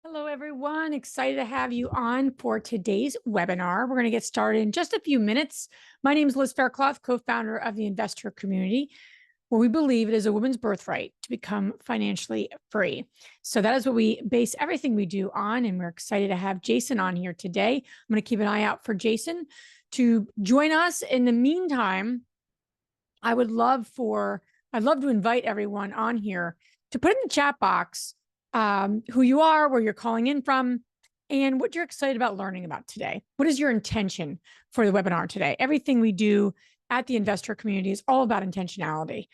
Hello, everyone. Excited to have you on for today's webinar. We're going to get started in just a few minutes. My name is Liz Faircloth, co-founder of the Investor Community, where we believe it is a woman's birthright to become financially free. So that is what we base everything we do on, and we're excited to have Jason on here today. I'm going to keep an eye out for Jason to join us. In the meantime, I'd love to invite everyone on here to put in the chat box who you are, where you're calling in from, and what you're excited about learning about today. What is your intention for the webinar today? Everything we do at the investor community is all about intentionality.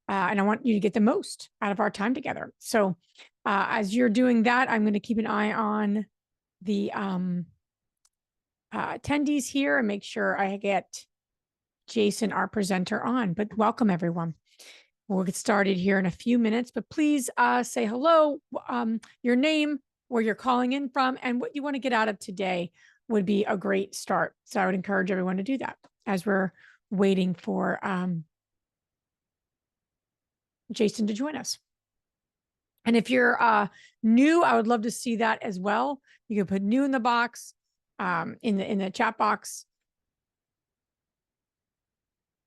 And I want you to get the most out of our time together. So as you're doing that, I'm going to keep an eye on the attendees here and make sure I get Jason, our presenter, on. But welcome, everyone. We'll get started here in a few minutes, but please say hello, your name, where you're calling in from, and what you want to get out of today would be a great start. So I would encourage everyone to do that as we're waiting for Jason to join us. And if you're new, I would love to see that as well. You can put new in the box, in the chat box.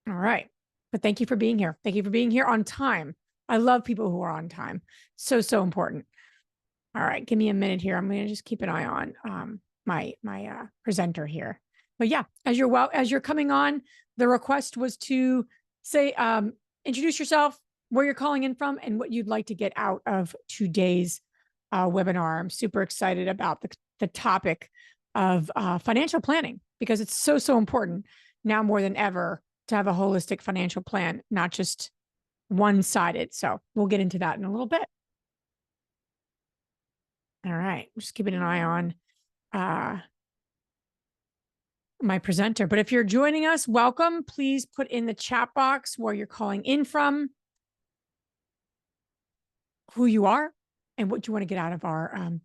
All right. But thank you for being here. Thank you for being here on time. I love people who are on time. So important. All right. Give me a minute here. I'm going to just keep an eye on my presenter here. But yeah, as you're coming on, the request was to say, introduce yourself, where you're calling in from, and what you'd like to get out of today's webinar. I'm super excited about the topic of financial planning, because it's so important now more than ever to have a holistic financial plan, not just one-sided. So we'll get into that in a little bit. All right, just keeping an eye on my presenter. But if you're joining us, welcome. Please put in the chat box where you're calling in from, who you are, and what you want to get out of our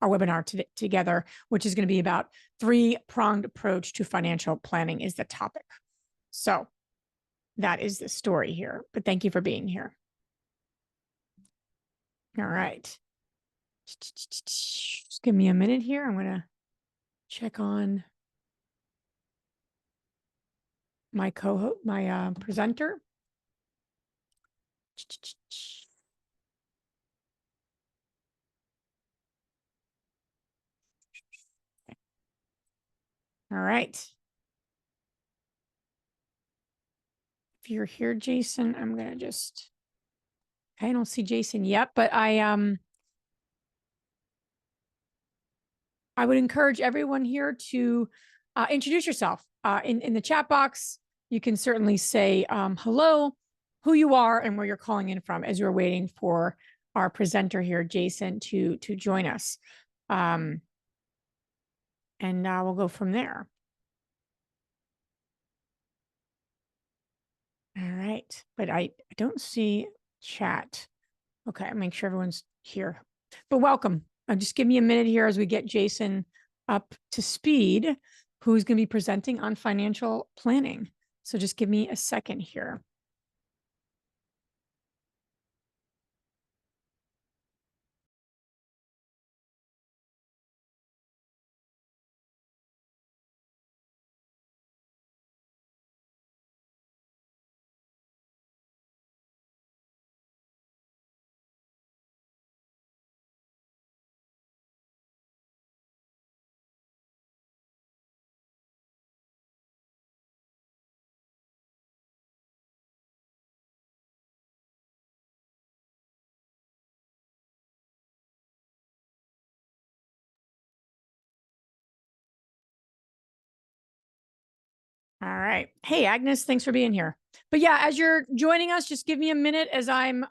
webinar together, which is going to be about three-pronged approach to financial planning is the topic. So that is the story here, but thank you for being here. All right. Just give me a minute here. I'm going to check on my presenter. All right. If you're here, Jason, I'm going to I don't see Jason yet, but I would encourage everyone here to introduce yourself in the chat box. You can certainly say hello, who you are, and where you're calling in from as we're waiting for our presenter here, Jason, to join us. And we'll go from there. All right, but I don't see chat. Okay, I'll make sure everyone's here. But welcome. Just give me a minute here as we get Jason up to speed, who's going to be presenting on financial planning. So just give me a second here. All right. Hey, Agnes, thanks for being here. But yeah, as you're joining us, just give me a minute as I'm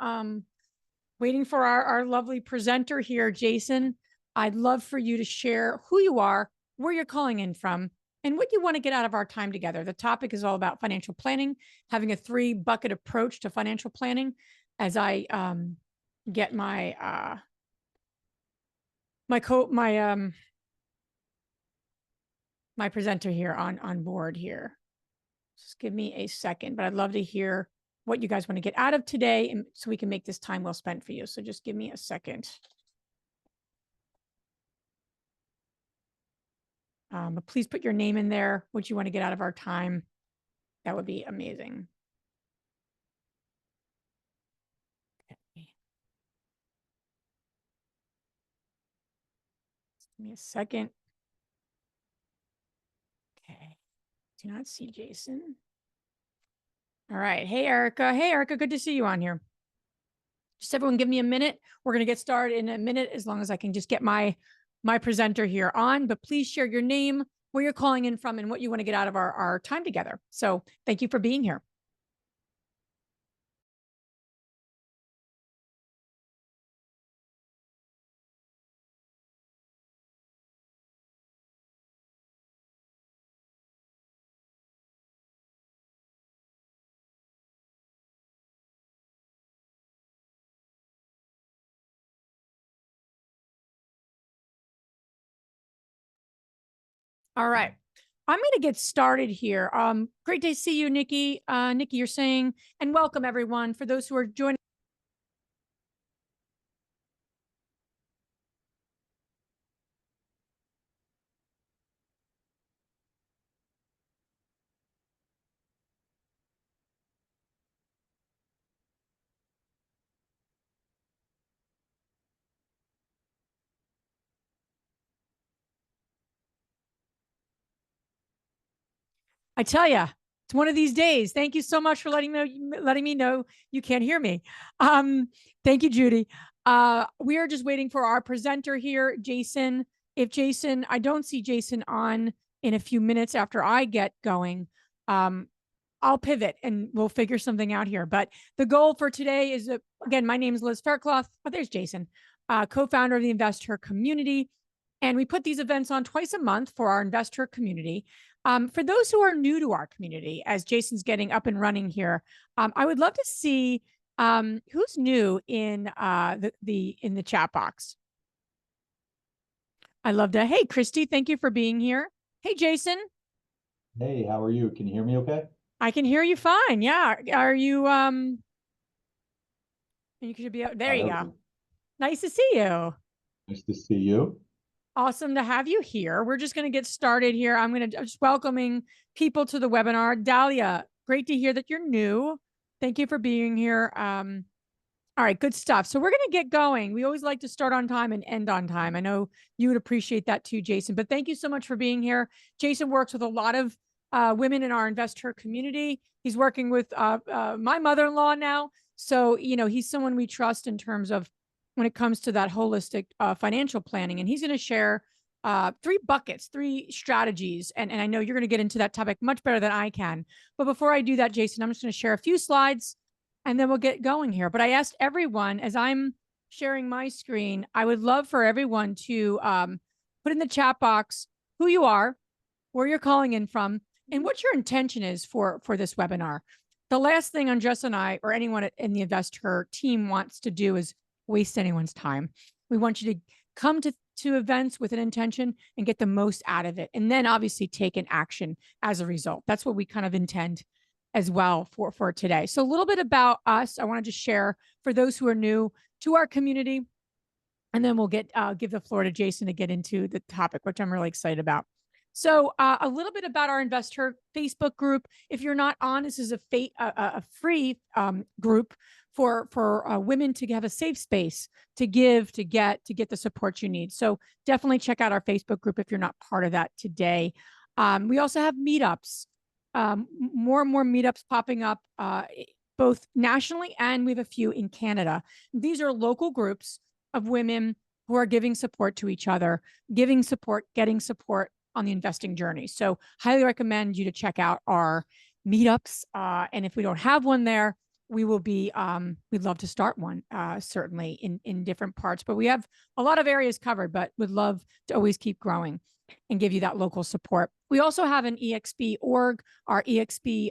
waiting for our lovely presenter here, Jason. I'd love for you to share who you are, where you're calling in from, and what you want to get out of our time together. The topic is all about financial planning, having a 3-bucket approach to financial planning. As I get my my presenter here on board here. Just give me a second, but I'd love to hear what you guys want to get out of today, and so we can make this time well spent for you. So just give me a second. But please put your name in there, what you want to get out of our time. That would be amazing. Okay. Give me a second. Okay. Do not see Jason. All right. Hey, Erica. Hey, Erica. Good to see you on here. Just everyone give me a minute. We're going to get started in a minute, as long as I can just get my presenter here on. But please share your name, where you're calling in from, and what you want to get out of our time together. So thank you for being here. All right. I'm going to get started here. Great to see you, Nikki. Nikki, you're saying, and welcome everyone. For those who are joining. I tell you, it's one of these days. Thank you so much for letting me know you can't hear me. Thank you, Judy. We are just waiting for our presenter here, Jason. I don't see Jason on in a few minutes after I get going. I'll pivot and we'll figure something out here. But the goal for today is, again, my name is Liz Faircloth. Oh, there's Jason, co-founder of the investor community. And we put these events on twice a month for our investor community. For those who are new to our community, as Jason's getting up and running here, I would love to see who's new in the chat box. I love that. Hey, Christy, thank you for being here. Hey, Jason. Hey, how are you? Can you hear me okay? I can hear you fine. Yeah. Are you you could be out there. You go. Nice to see you. Nice to see you. Awesome to have you here. We're just going to get started here. I'm just welcoming people to the webinar. Dahlia, great to hear that you're new. Thank you for being here. All right, good stuff. So we're going to get going. We always like to start on time and end on time. I know you would appreciate that too, Jason, but thank you so much for being here. Jason works with a lot of women in our investor community. He's working with my mother-in-law now. So, he's someone we trust in terms of when it comes to that holistic financial planning. And he's going to share three buckets, three strategies. And I know you're going to get into that topic much better than I can. But before I do that, Jason, I'm just going to share a few slides and then we'll get going here. But I asked everyone, as I'm sharing my screen, I would love for everyone to put in the chat box who you are, where you're calling in from, and what your intention is for this webinar. The last thing Andres and I, or anyone in the investor team, wants to do is waste anyone's time. We want you to come to events with an intention and get the most out of it, and then obviously take an action as a result. That's what we kind of intend as well for today. So a little bit about us. I want to just share for those who are new to our community, and then we'll give the floor to Jason to get into the topic, which I'm really excited about. So a little bit about our investor Facebook group. If you're not on, this is a free group for women to have a safe space to give, to get the support you need. So definitely check out our Facebook group if you're not part of that today. We also have meetups. More and more meetups popping up, both nationally, and we have a few in Canada. These are local groups of women who are giving support to each other, getting support on the investing journey. So highly recommend you to check out our meetups. And if we don't have one there, we will be, we'd love to start one, certainly in different parts, but we have a lot of areas covered, but would love to always keep growing and give you that local support. We also have an EXP org, our EXP,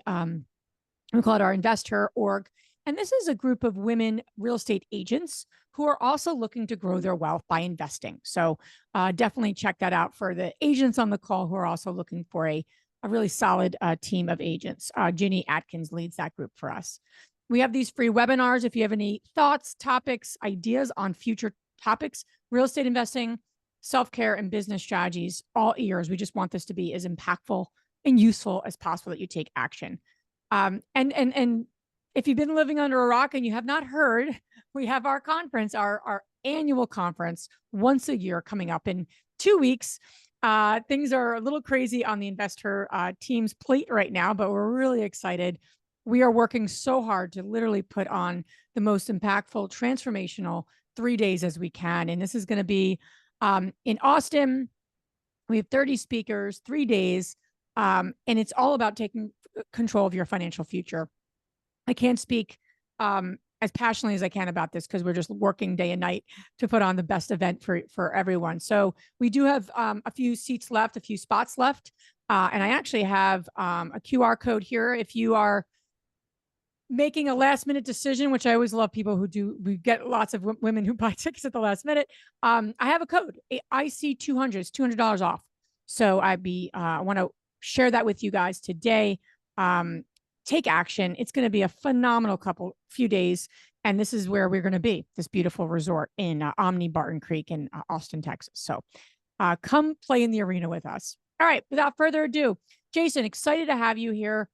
we call it our investor org. And this is a group of women real estate agents who are also looking to grow their wealth by investing. So definitely check that out for the agents on the call who are also looking for a really solid team of agents. Ginny Atkins leads that group for us. We have these free webinars. If you have any thoughts, topics, ideas on future topics, real estate investing, self-care, and business strategies, all ears. We just want this to be as impactful and useful as possible that you take action. And if you've been living under a rock and you have not heard, we have our conference, our annual conference once a year coming up in 2 weeks. Things are a little crazy on the investor team's plate right now, but we're really excited. We are working so hard to literally put on the most impactful, transformational 3 days as we can. And this is going to be in Austin. We have 30 speakers, 3 days, and it's all about taking control of your financial future. I can't speak as passionately as I can about this because we're just working day and night to put on the best event for everyone. So we do have a few seats left, a few spots left. And I actually have a QR code here. If you are making a last minute decision, which I always love people who do, we get lots of women who buy tickets at the last minute. I have a code, IC200, it's $200 off. So I want to share that with you guys today. Take action. It's going to be a phenomenal few days. And this is where we're going to be, this beautiful resort in Omni Barton Creek in Austin, Texas. So come play in the arena with us. All right, without further ado, Jason, excited to have you here.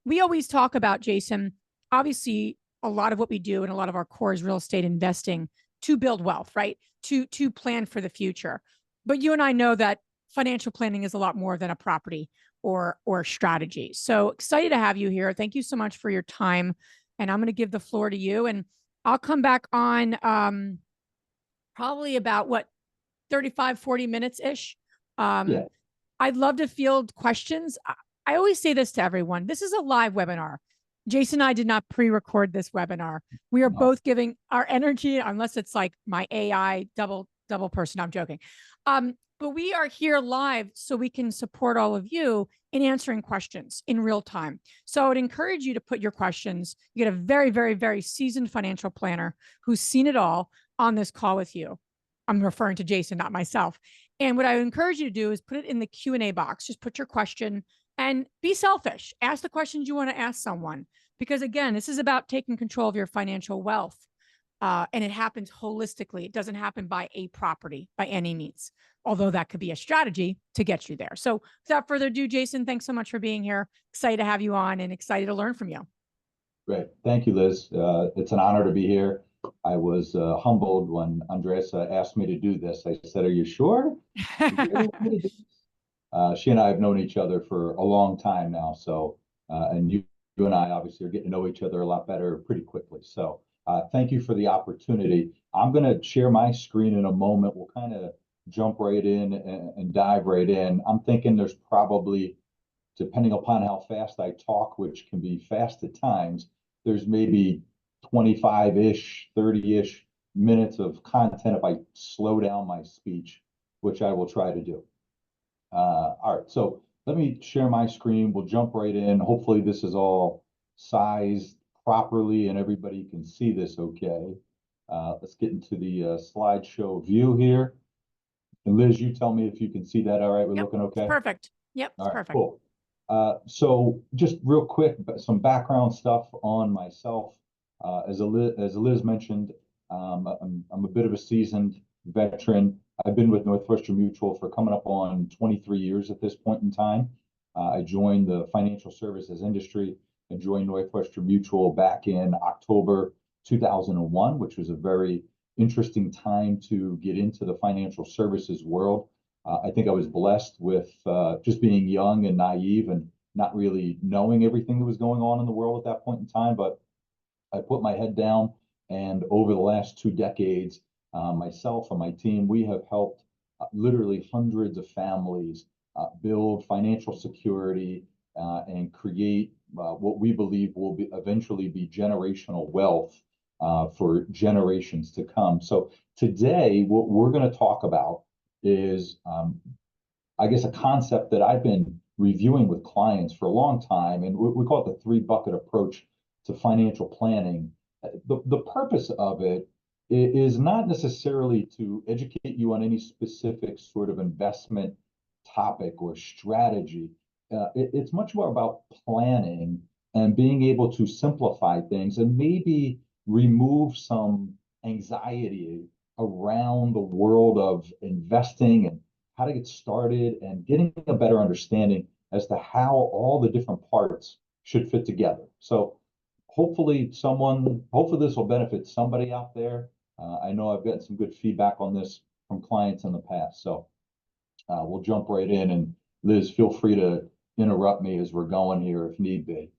We always talk about, Jason, obviously a lot of what we do and a lot of our core is real estate investing to build wealth, right? To plan for the future. But you and I know that financial planning is a lot more than a property or strategy. So excited to have you here. Thank you so much for your time. And I'm going to give the floor to you. And I'll come back on probably about 35, 40 minutes-ish. Yeah. I'd love to field questions. I always say this to everyone. This is a live webinar. Jason and I did not pre-record this webinar. We are both giving our energy, unless it's like my AI double person. I'm joking. But we are here live so we can support all of you in answering questions in real time. So I would encourage you to put your questions. You get a very, very, very seasoned financial planner who's seen it all on this call with you. I'm referring to Jason, not myself. And what I would encourage you to do is put it in the Q&A box. Just put your question and be selfish. Ask the questions you want to ask someone. Because again, this is about taking control of your financial wealth. And it happens holistically. It doesn't happen by a property by any means, although that could be a strategy to get you there. So without further ado, Jason, thanks so much for being here. Excited to have you on and excited to learn from you. Great. Thank you, Liz. It's an honor to be here. I was humbled when Andresa asked me to do this. I said, "Are you sure? You really want me to do this?" She and I have known each other for a long time now. So, and you and I obviously are getting to know each other a lot better pretty quickly. So thank you for the opportunity. I'm going to share my screen in a moment. We'll kind of jump right in and dive right in. I'm thinking there's probably, depending upon how fast I talk, which can be fast at times, there's maybe 25-ish, 30-ish minutes of content if I slow down my speech, which I will try to do. All right, so let me share my screen. We'll jump right in. Hopefully this is all sized properly and everybody can see this okay. Let's get into the slideshow view here. And Liz, you tell me if you can see that all right. We're looking okay? Perfect. Yep, All right, perfect. cool. So just real quick, some background stuff on myself. As Liz mentioned, I'm a bit of a seasoned veteran. I've been with Northwestern Mutual for coming up on 23 years at this point in time. I joined the financial services industry and joined Northwestern Mutual back in October 2001, which was a very interesting time to get into the financial services world. I think I was blessed with just being young and naive and not really knowing everything that was going on in the world at that point in time. But I put my head down, and over the last 2 decades, myself and my team, we have helped literally hundreds of families build financial security and create what we believe will eventually be generational wealth for generations to come. So today, what we're going to talk about is, I guess, a concept that I've been reviewing with clients for a long time, and we call it the 3-bucket approach to financial planning. The purpose of it is not necessarily to educate you on any specific sort of investment topic or strategy. It's much more about planning and being able to simplify things and maybe remove some anxiety around the world of investing and how to get started and getting a better understanding as to how all the different parts should fit together. So hopefully this will benefit somebody out there. I know I've gotten some good feedback on this from clients in the past. So we'll jump right in, and Liz, feel free to interrupt me as we're going here if need be.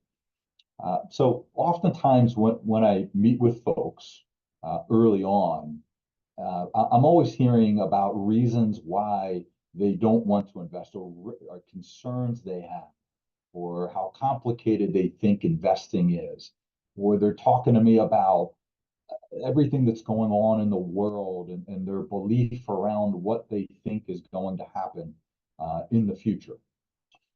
So oftentimes when I meet with folks early on, I'm always hearing about reasons why they don't want to invest or concerns they have, or how complicated they think investing is, or they're talking to me about everything that's going on in the world and their belief around what they think is going to happen in the future.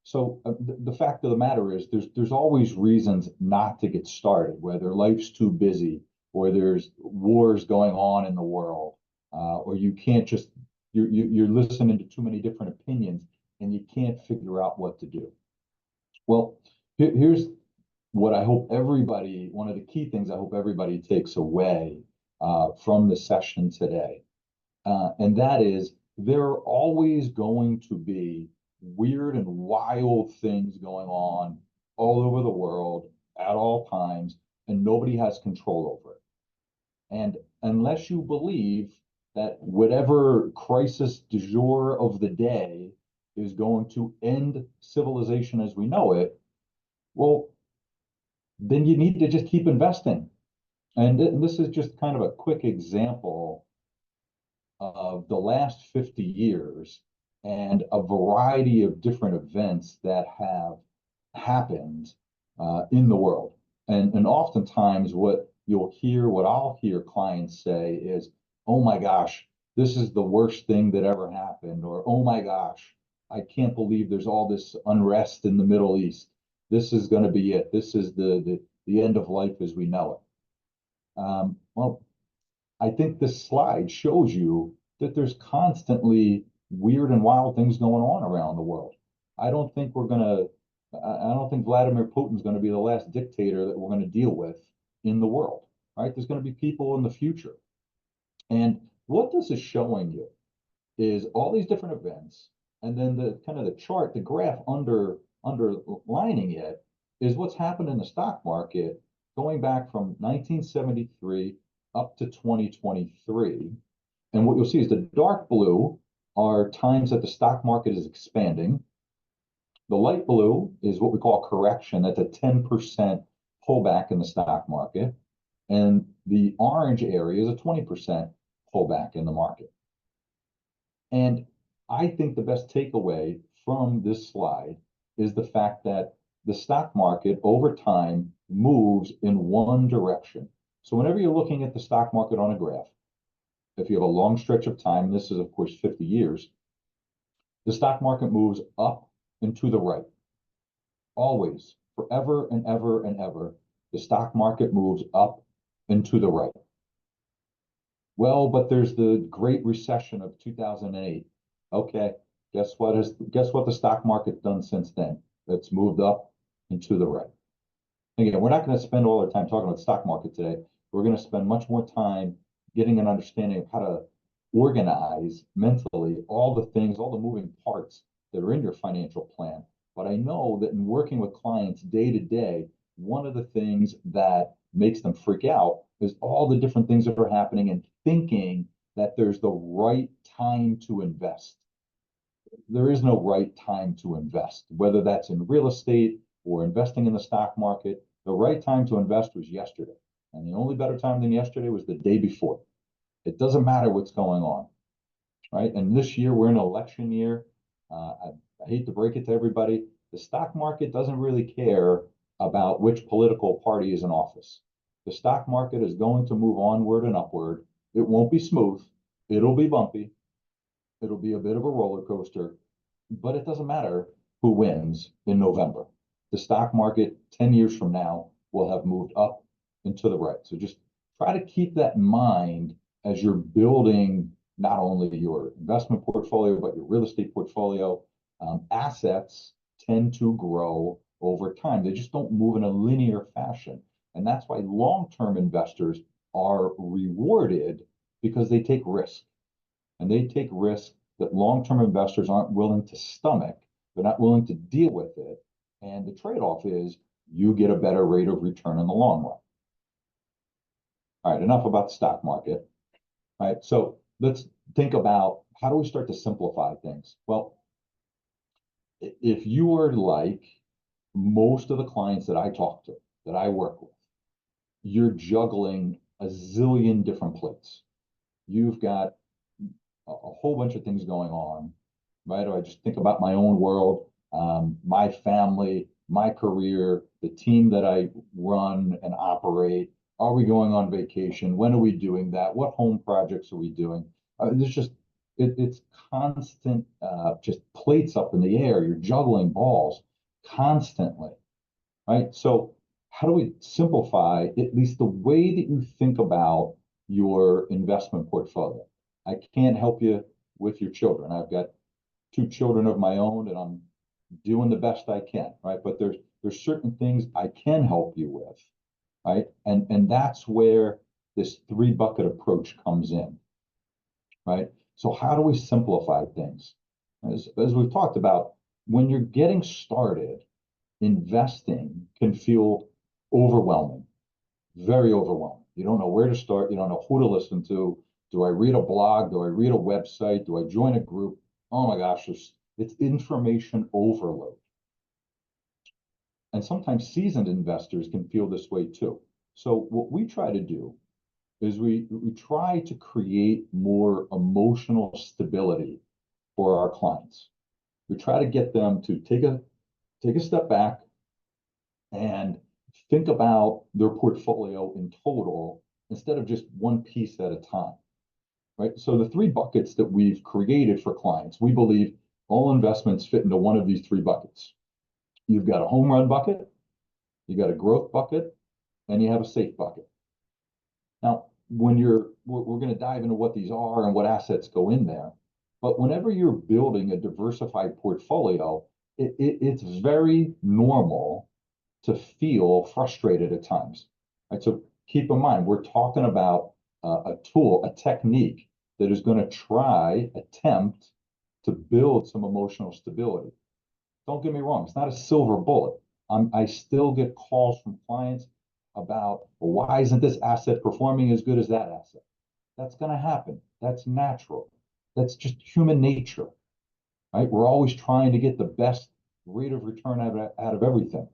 So the fact of the matter is there's always reasons not to get started, whether life's too busy or there's wars going on in the world, or you can't just, you're listening to too many different opinions and you can't figure out what to do. Well, here's what I hope everybody, one of the key things I hope everybody takes away from the session today. And that is there are always going to be weird and wild things going on all over the world at all times, and nobody has control over it. And unless you believe that whatever crisis du jour of the day is going to end civilization as we know it, well, then you need to just keep investing. And this is just kind of a quick example of the last 50 years and a variety of different events that have happened in the world. And oftentimes what I'll hear clients say is, oh my gosh, this is the worst thing that ever happened, or oh my gosh, I can't believe there's all this unrest in the Middle East. This is going to be it. This is the end of life as we know it. Well, I think this slide shows you that there's constantly weird and wild things going on around the world. I don't think Vladimir Putin's going to be the last dictator that we're going to deal with in the world, right? There's going to be people in the future. And what this is showing you is all these different events, and then the kind of the chart, the graph underlining it is what's happened in the stock market going back from 1973 up to 2023. And what you'll see is the dark blue are times that the stock market is expanding. The light blue is what we call correction. That's a 10% pullback in the stock market. And the orange area is a 20% pullback in the market. And I think the best takeaway from this slide is the fact that the stock market over time moves in one direction. So whenever you're looking at the stock market on a graph, if you have a long stretch of time, this is of course 50 years, the stock market moves up and to the right. Always, forever and ever and ever, the stock market moves up and to the right. Well, but there's the Great Recession of 2008. Okay, guess what the stock market's done since then? It's moved up and to the right. Again, we're not going to spend all our time talking about the stock market today. We're going to spend much more time getting an understanding of how to organize mentally all the things, all the moving parts that are in your financial plan. But I know that in working with clients day to day, one of the things that makes them freak out is all the different things that are happening and thinking that there's the right time to invest. There is no right time to invest, whether that's in real estate or investing in the stock market. The right time to invest was yesterday. And the only better time than yesterday was the day before. It doesn't matter what's going on, right? And this year, we're in an election year. I hate to break it to everybody. The stock market doesn't really care about which political party is in office. The stock market is going to move onward and upward. It won't be smooth. It'll be bumpy. It'll be a bit of a roller coaster, but it doesn't matter who wins in November. The stock market 10 years from now will have moved up and to the right. So just try to keep that in mind as you're building not only your investment portfolio, but your real estate portfolio. Assets tend to grow over time. They just don't move in a linear fashion. And that's why long-term investors are rewarded, because they take risk. And they take risk that long-term investors aren't willing to stomach. They're not willing to deal with it. And the trade-off is you get a better rate of return in the long run. All right, enough about the stock market. All right, so let's think about how do we start to simplify things? Well, if you are like most of the clients that I talk to, that I work with, you're juggling a zillion different plates. You've got a whole bunch of things going on, right? Or I just think about my own world, my family, my career, the team that I run and operate. Are we going on vacation? When are we doing that? What home projects are we doing? There's just it's constant, just plates up in the air. You're juggling balls constantly, right? So how do we simplify at least the way that you think about your investment portfolio? I can't help you with your children. I've got 2 children of my own, and I'm doing the best I can, right? But there's certain things I can help you with, right? And that's where this 3 bucket approach comes in, right? So how do we simplify things? As we've talked about, when you're getting started, investing can feel overwhelming, very overwhelming. You don't know where to start. You don't know who to listen to. Do I read a blog? Do I read a website? Do I join a group? Oh my gosh, it's information overload. And sometimes seasoned investors can feel this way too. So what we try to do is we try to create more emotional stability for our clients. We try to get them to take a step back and think about their portfolio in total instead of just one piece at a time, right? So the 3 buckets that we've created for clients, we believe all investments fit into one of these 3 buckets. You've got a home run bucket, you got a growth bucket, and you have a safe bucket. Now, we're going to dive into what these are and what assets go in there. But whenever you're building a diversified portfolio, it's very normal to feel frustrated at times, right? So keep in mind, we're talking about a tool, a technique that is going to attempt to build some emotional stability. Don't get me wrong, it's not a silver bullet. I still get calls from clients about, well, why isn't this asset performing as good as that asset? That's going to happen. That's natural. That's just human nature, right? We're always trying to get the best rate of return out of everything.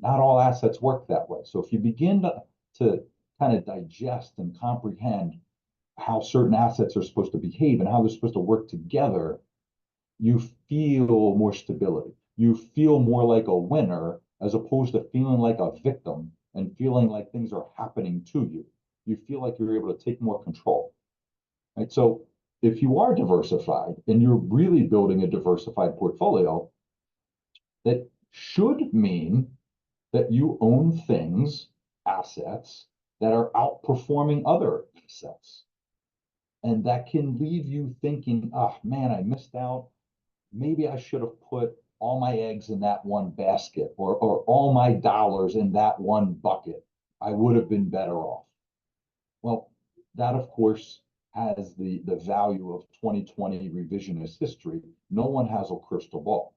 Not all assets work that way. So if you begin to kind of digest and comprehend how certain assets are supposed to behave and how they're supposed to work together, you feel more stability. You feel more like a winner as opposed to feeling like a victim and feeling like things are happening to you. You feel like you're able to take more control. Right? So if you are diversified and you're really building a diversified portfolio, that should mean that you own things, assets that are outperforming other assets. And that can leave you thinking, oh man, I missed out. Maybe I should have put all my eggs in that one basket or all my dollars in that one bucket. I would have been better off. Well, that of course has the value of 2020 revisionist history. No one has a crystal ball,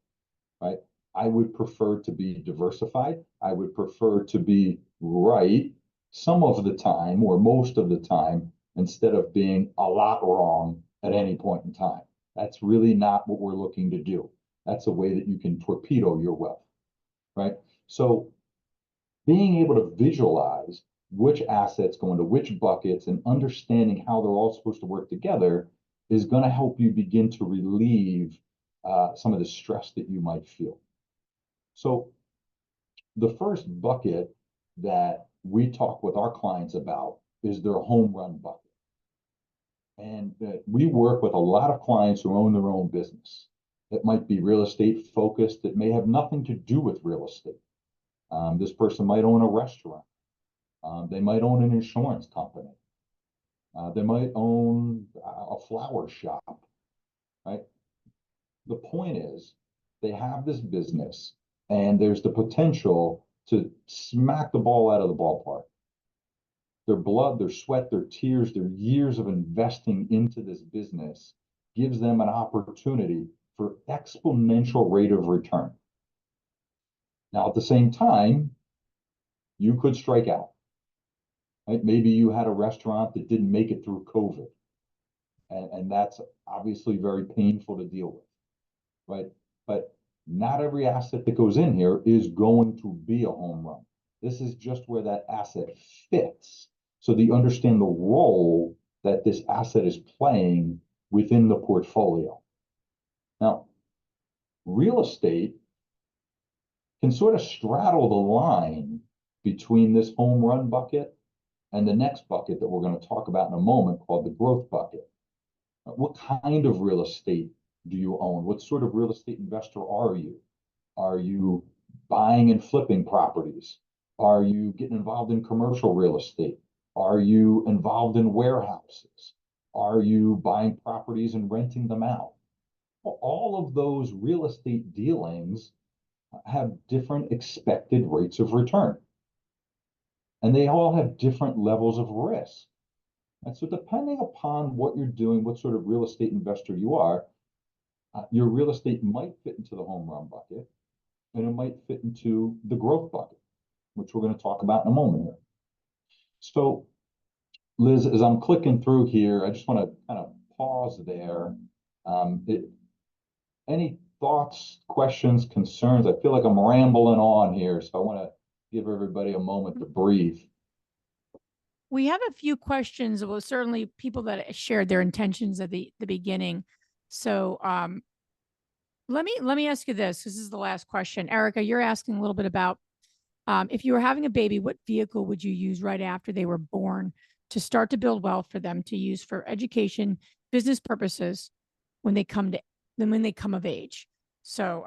right? I would prefer to be diversified. I would prefer to be right some of the time or most of the time instead of being a lot wrong at any point in time. That's really not what we're looking to do. That's a way that you can torpedo your wealth, right? So being able to visualize which assets go into which buckets and understanding how they're all supposed to work together is going to help you begin to relieve some of the stress that you might feel. So the first bucket that we talk with our clients about is their home run bucket. And we work with a lot of clients who own their own business. It might be real estate focused. It may have nothing to do with real estate. This person might own a restaurant. They might own an insurance company. They might own a flower shop, right? The point is they have this business and there's the potential to smack the ball out of the ballpark. their blood, their sweat, their tears, their years of investing into this business gives them an opportunity for exponential rate of return. Now, at the same time, you could strike out. Right? Maybe you had a restaurant that didn't make it through COVID, and that's obviously very painful to deal with, right? But not every asset that goes in here is going to be a home run. This is just where that asset fits, so that you understand the role that this asset is playing within the portfolio. Now, real estate can sort of straddle the line between this home run bucket and the next bucket that we're going to talk about in a moment, called the growth bucket. What kind of real estate do you own? What sort of real estate investor are you? Are you buying and flipping properties? Are you getting involved in commercial real estate? Are you involved in warehouses? Are you buying properties and renting them out? Well, all of those real estate dealings have different expected rates of return. And they all have different levels of risk. And so depending upon what you're doing, what sort of real estate investor you are, your real estate might fit into the home run bucket, and it might fit into the growth bucket, which we're going to talk about in a moment here. So, Liz, as I'm clicking through here, I just want to kind of pause there. Any thoughts, questions, concerns? I feel like I'm rambling on here, so I want to give everybody a moment to breathe. We have a few questions. Well, certainly people that shared their intentions at the beginning. So let me ask you this. This is the last question. Erica, you're asking a little bit about if you were having a baby, what vehicle would you use right after they were born to start to build wealth for them to use for education, business purposes when they come of age? So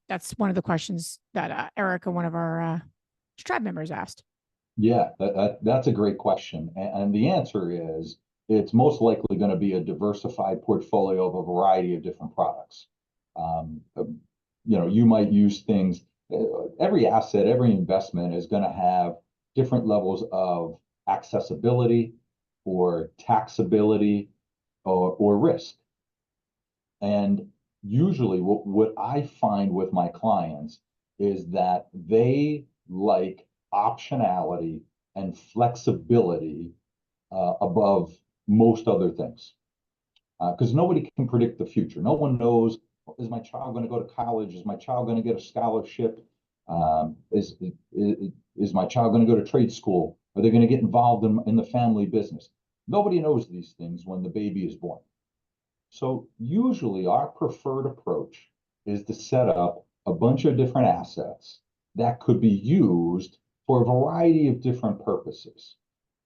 that's one of the questions that Erica, one of our tribe members, asked. Yeah, that's a great question. And the answer is it's most likely going to be a diversified portfolio of a variety of different products. You might use things, every asset, every investment is going to have different levels of accessibility or taxability or risk. And usually what I find with my clients is that they like optionality and flexibility above most other things, because nobody can predict the future. No one knows, is my child going to go to college? Is my child going to get a scholarship? Is my child going to go to trade school? Are they going to get involved in the family business? Nobody knows these things when the baby is born. So usually our preferred approach is to set up a bunch of different assets that could be used for a variety of different purposes.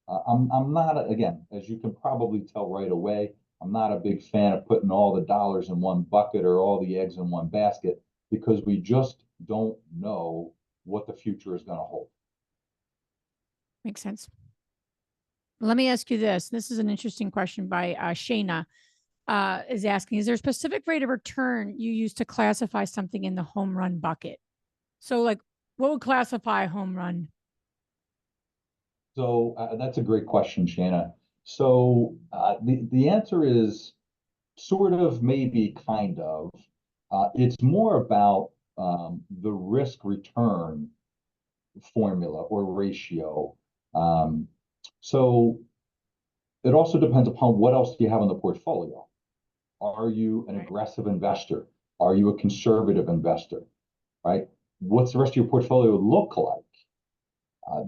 I'm not, again, as you can probably tell right away, I'm not a big fan of putting all the dollars in one bucket or all the eggs in one basket, because we just don't know what the future is going to hold. Makes sense. Let me ask you this. This is an interesting question by Shayna. Is asking, is there a specific rate of return you use to classify something in the home run bucket? So like, what would classify a home run? So that's a great question, Shanna. So the answer is sort of, maybe, kind of. It's more about the risk return formula or ratio. So it also depends upon what else do you have in the portfolio. Are you an aggressive investor? Are you a conservative investor? Right? What's the rest of your portfolio look like?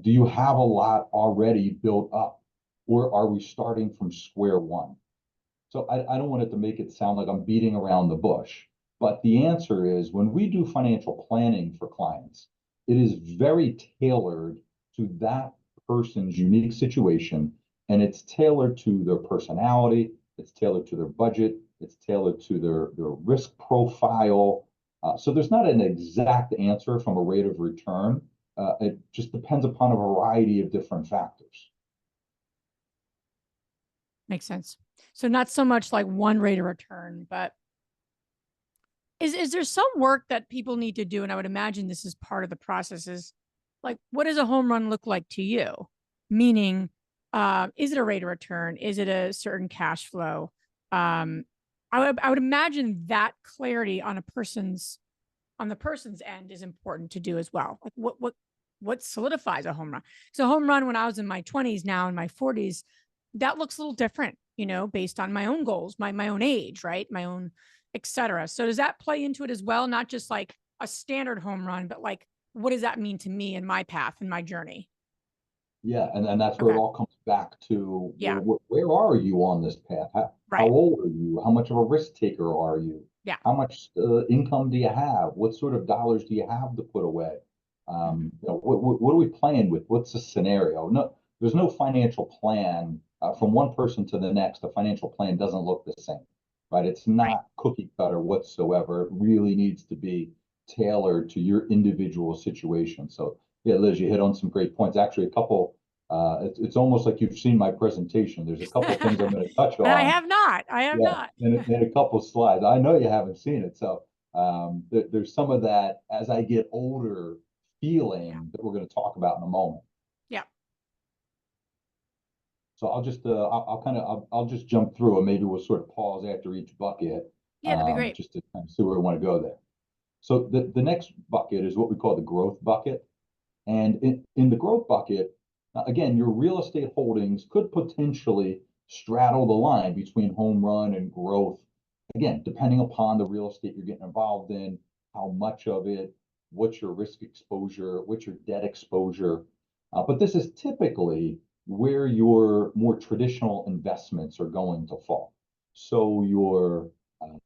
Do you have a lot already built up, or are we starting from square one? So I don't want it to make it sound like I'm beating around the bush, but the answer is, when we do financial planning for clients, it is very tailored to that person's unique situation, and it's tailored to their personality, it's tailored to their budget, it's tailored to their risk profile. So there's not an exact answer from a rate of return. It just depends upon a variety of different factors. Makes sense. So not so much like one rate of return, but is there some work that people need to do? And I would imagine this is part of the process, is like, what does a home run look like to you? Meaning, Is it a rate of return? Is it a certain cash flow? I would imagine that clarity on the person's end is important to do as well. Like what solidifies a home run? So home run when I was in my 20s, now in my 40s, that looks a little different, based on my own goals, my own age, right? My own, et cetera. So does that play into it as well? Not just like a standard home run, but like, what does that mean to me in my path and my journey? Yeah, and that's where it Okay. all comes back to, Yeah. where are you on this path? How Right. old are you? How much of a risk taker are you? Yeah. How much income do you have? What sort of dollars do you have to put away? Hmm. What are we playing with? What's the scenario? No, there's no financial plan from one person to the next. The financial plan doesn't look the same, right? It's Right. not cookie cutter whatsoever. It really needs to be tailored to your individual situation. So yeah, Liz, you hit on some great points. Actually, a couple. It's almost like you've seen my presentation. There's a couple things I'm going to touch I on. have not. I have Yeah, not. in a couple slides. I know you haven't seen it, so there's some of that as I get older Yeah. feeling that we're going to talk about in a moment. Yeah. So I'll just I'll kind of I'll just jump through and maybe we'll sort of pause after each bucket Yeah. That'd be great. just to kind of see where we want to go there. So the next bucket is what we call the growth bucket. And in the growth bucket, again, your real estate holdings could potentially straddle the line between home run and growth. Again, depending upon the real estate you're getting involved in, how much of it, what's your risk exposure, what's your debt exposure. But this is typically where your more traditional investments are going to fall. So um,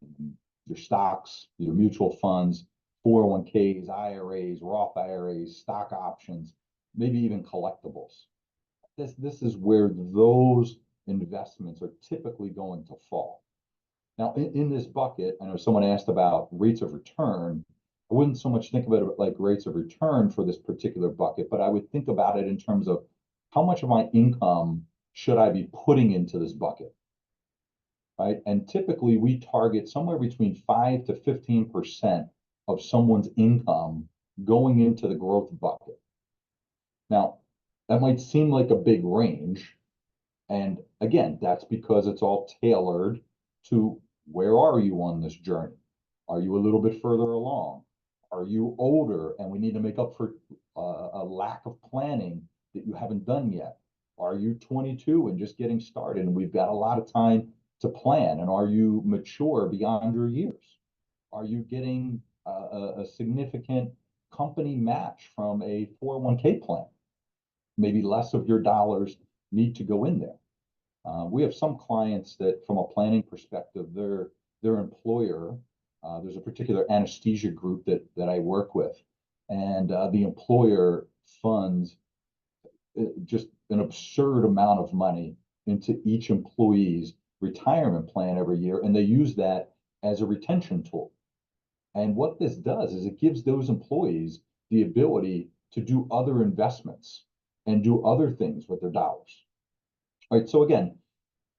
your stocks, your mutual funds, 401ks, IRAs, Roth IRAs, stock options, maybe even collectibles. This is where those investments are typically going to fall. Now, in this bucket, I know someone asked about rates of return. I wouldn't so much think about it like rates of return for this particular bucket, but I would think about it in terms of how much of my income should I be putting into this bucket, right? And typically we target somewhere between 5 to 15% of someone's income going into the growth bucket. Now, that might seem like a big range. And again, that's because it's all tailored to where are you on this journey? Are you a little bit further along? Are you older and we need to make up for a lack of planning that you haven't done yet? Are you 22 and just getting started and we've got a lot of time to plan? And are you mature beyond your years? Are you getting a significant company match from a 401k plan? Maybe less of your dollars need to go in there. We have some clients that, from a planning perspective, their employer, there's a particular anesthesia group that I work with, and the employer funds just an absurd amount of money into each employee's retirement plan every year, and they use that as a retention tool. And what this does is it gives those employees the ability to do other investments and do other things with their dollars. All right. So again,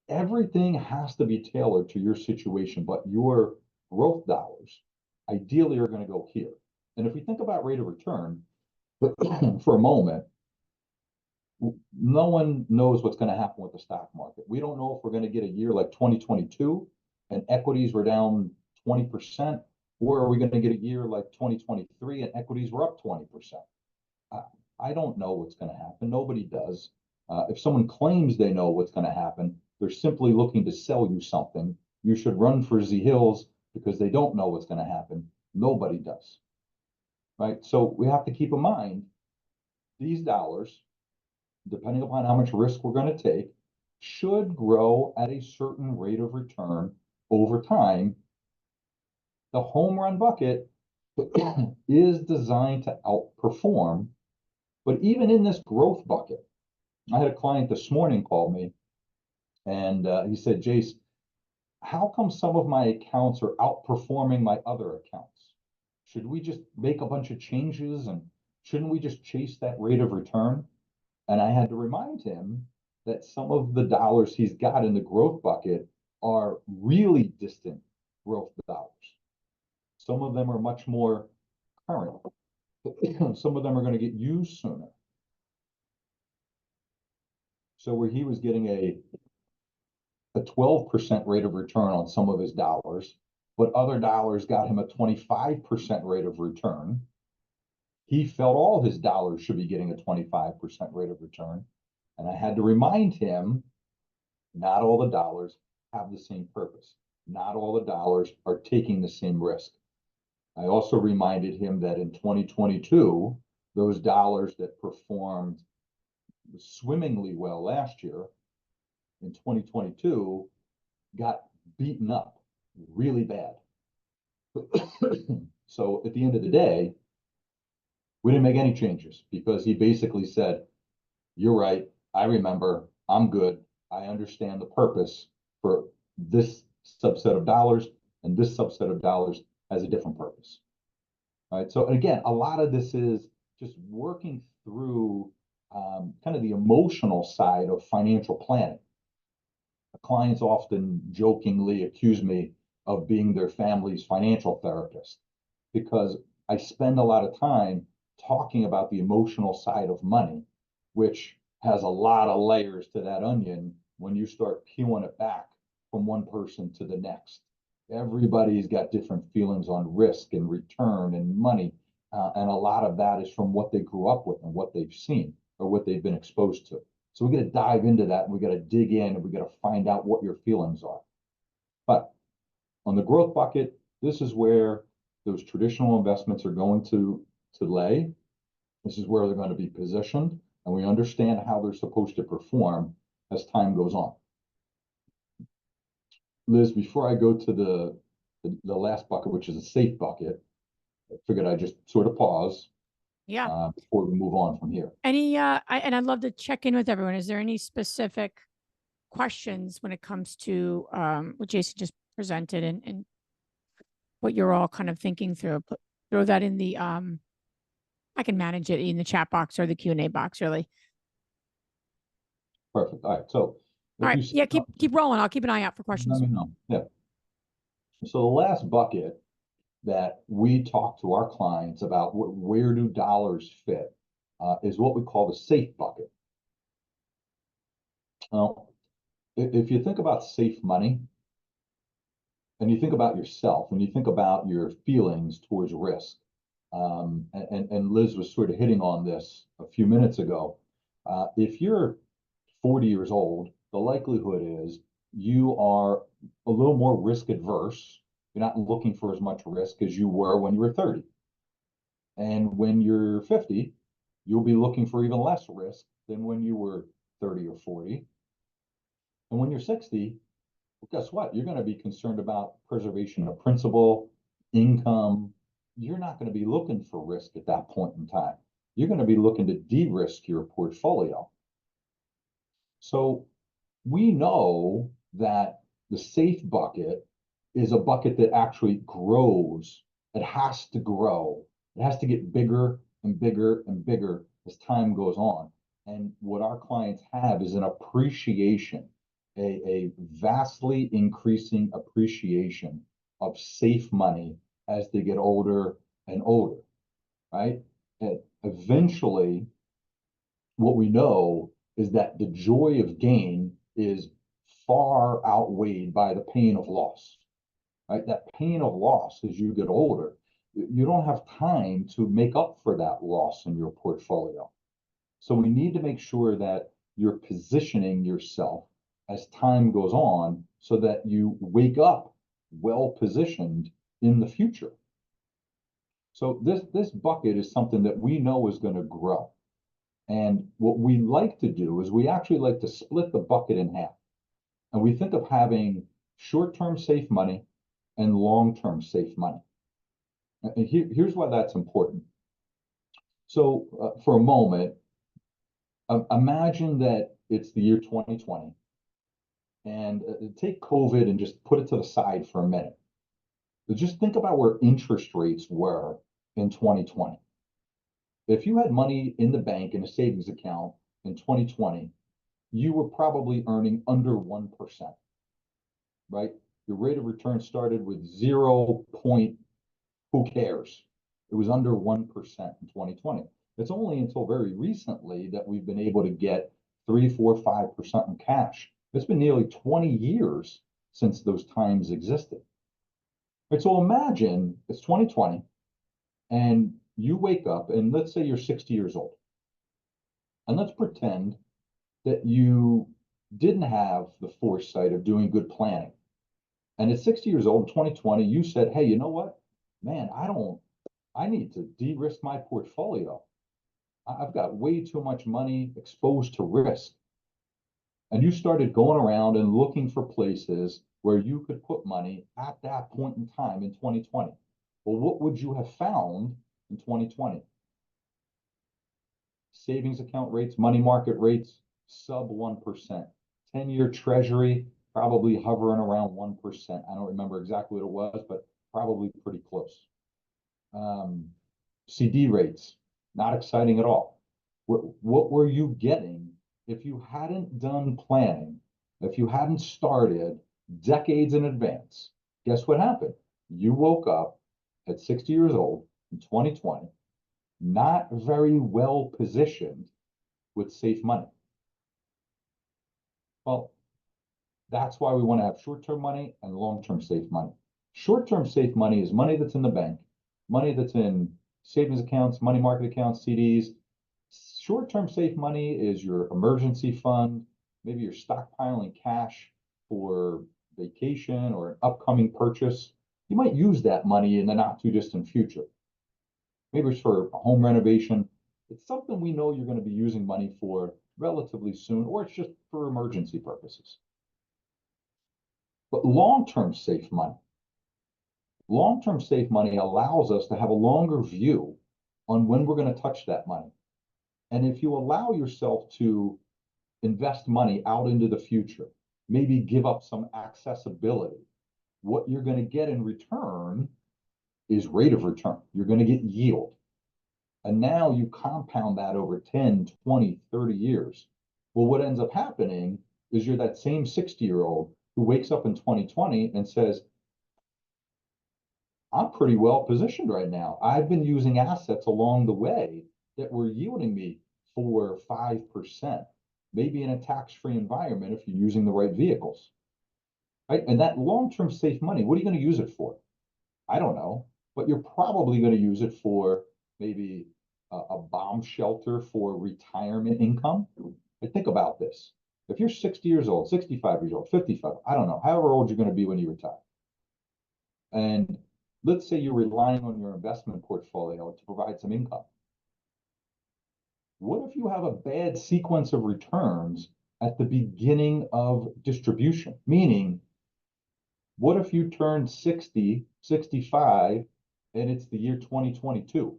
everything has to be tailored to your situation, but your growth dollars ideally are going to go here. And if we think about rate of return for a moment, no one knows what's going to happen with the stock market. We don't know if we're going to get a year like 2022 and equities were down 20%, or are we going to get a year like 2023 and equities were up 20%? I, I don't know what's going to happen. Nobody does. If someone claims they know what's going to happen, they're simply looking to sell you something. You should run for the hills because they don't know what's going to happen. Nobody does. Right. So we have to keep in mind these dollars, depending upon how much risk we're going to take, should grow at a certain rate of return over time. The home run bucket is designed to outperform, but even in this growth bucket, I had a client this morning call me and he said, Jace, how come some of my accounts are outperforming my other accounts? Should we just make a bunch of changes and shouldn't we just chase that rate of return? And I had to remind him that some of the dollars he's got in the growth bucket are really distant growth dollars. Some of them are much more current. Some of them are going to get used sooner. So where he was getting a 12% rate of return on some of his dollars, but other dollars got him a 25% rate of return. He felt all his dollars should be getting a 25% rate of return. And I had to remind him, not all the dollars have the same purpose. Not all the dollars are taking the same risk. I also reminded him that in 2022, those dollars that performed swimmingly well last year, in 2022, got beaten up really bad. So at the end of the day, we didn't make any changes because he basically said, you're right. I remember. I'm good. I understand the purpose for this subset of dollars, and this subset of dollars has a different purpose. All right. So again, a lot of this is just working through kind of the emotional side of financial planning. Clients often jokingly accuse me of being their family's financial therapist because I spend a lot of time talking about the emotional side of money, which has a lot of layers to that onion when you start peeling it back from one person to the next. Everybody's got different feelings on risk and return and money. And a lot of that is from what they grew up with and what they've seen or what they've been exposed to. So we got to dive into that and we got to dig in and we got to find out what your feelings are. But on the growth bucket, this is where those traditional investments are going to lay. This is where they're going to be positioned, and we understand how they're supposed to perform as time goes on. Liz, before I go to the last bucket, which is a safe bucket, I figured I'd just sort of pause before we move on from here. And I'd love to check in with everyone. Is there any specific questions when it comes to what Jason just presented and what you're all kind of thinking through? Throw that in the I can manage it in the chat box or the Q&A box, really. Perfect. All right. So all right, yeah, keep rolling. I'll keep an eye out for questions. Let me know. Yeah. So the last bucket that we talk to our clients about where do dollars fit is what we call the safe bucket. Now, if you think about safe money and you think about yourself and you think about your feelings towards risk, and Liz was sort of hitting on this a few minutes ago. If you're 40 years old, the likelihood is you are a little more risk adverse. You're not looking for as much risk as you were when you were 30. And when you're 50, you'll be looking for even less risk than when you were 30 or 40. And when you're 60, well, guess what? You're going to be concerned about preservation of principal, income. You're not going to be looking for risk at that point in time. You're going to be looking to de-risk your portfolio. So we know that the safe bucket is a bucket that actually grows. It has to grow. It has to get bigger and bigger and bigger as time goes on. And what our clients have is an appreciation, a vastly increasing appreciation of safe money as they get older and older, right? And eventually, what we know is that the joy of gain is far outweighed by the pain of loss, right? That pain of loss as you get older, you don't have time to make up for that loss in your portfolio. So we need to make sure that you're positioning yourself as time goes on so that you wake up well positioned in the future. So this bucket is something that we know is going to grow. And what we like to do is we actually like to split the bucket in half. And we think of having short-term safe money and long-term safe money. And here's why that's important. So for a moment, imagine that it's the year 2020 and take COVID and just put it to the side for a minute. But just think about where interest rates were in 2020. If you had money in the bank in a savings account in 2020, you were probably earning under 1%, right? Your rate of return started with 0 point, who cares? It was under 1% in 2020. It's only until very recently that we've been able to get 3, 4, 5% in cash. It's been nearly 20 years since those times existed. Right, so imagine it's 2020 and you wake up and let's say you're 60 years old. And let's pretend that you didn't have the foresight of doing good planning. And at 60 years old in 2020, you said, hey, you know what? Man, I need to de-risk my portfolio. I've got way too much money exposed to risk. And you started going around and looking for places where you could put money at that point in time in 2020. Well, what would you have found in 2020? Savings account rates, money market rates, sub 1%. 10-year treasury, probably hovering around 1%. I don't remember exactly what it was, but probably pretty close. CD rates, not exciting at all. What were you getting if you hadn't done planning, if you hadn't started decades in advance? Guess what happened? You woke up at 60 years old in 2020, not very well positioned with safe money. Well, that's why we want to have short-term money and long-term safe money. Short-term safe money is money that's in the bank, money that's in savings accounts, money market accounts, CDs. Short-term safe money is your emergency fund. Maybe you're stockpiling cash for vacation or an upcoming purchase. You might use that money in the not too distant future. Maybe it's for a home renovation. It's something we know you're going to be using money for relatively soon, or it's just for emergency purposes. But long-term safe money allows us to have a longer view on when we're going to touch that money. And if you allow yourself to invest money out into the future, maybe give up some accessibility, what you're going to get in return is rate of return. You're going to get yield. And now you compound that over 10, 20, 30 years. Well, what ends up happening is you're that same 60-year-old who wakes up in 2020 and says, I'm pretty well positioned right now. I've been using assets along the way that were yielding me 4 or 5%, maybe in a tax-free environment if you're using the right vehicles. Right? And that long-term safe money, what are you going to use it for? I don't know, but you're probably going to use it for maybe a bomb shelter for retirement income. But think about this. If you're 60 years old, 65 years old, 55, I don't know, however old you're going to be when you retire. And let's say you're relying on your investment portfolio to provide some income. What if you have a bad sequence of returns at the beginning of distribution? Meaning, what if you turn 60, 65, and it's the year 2022,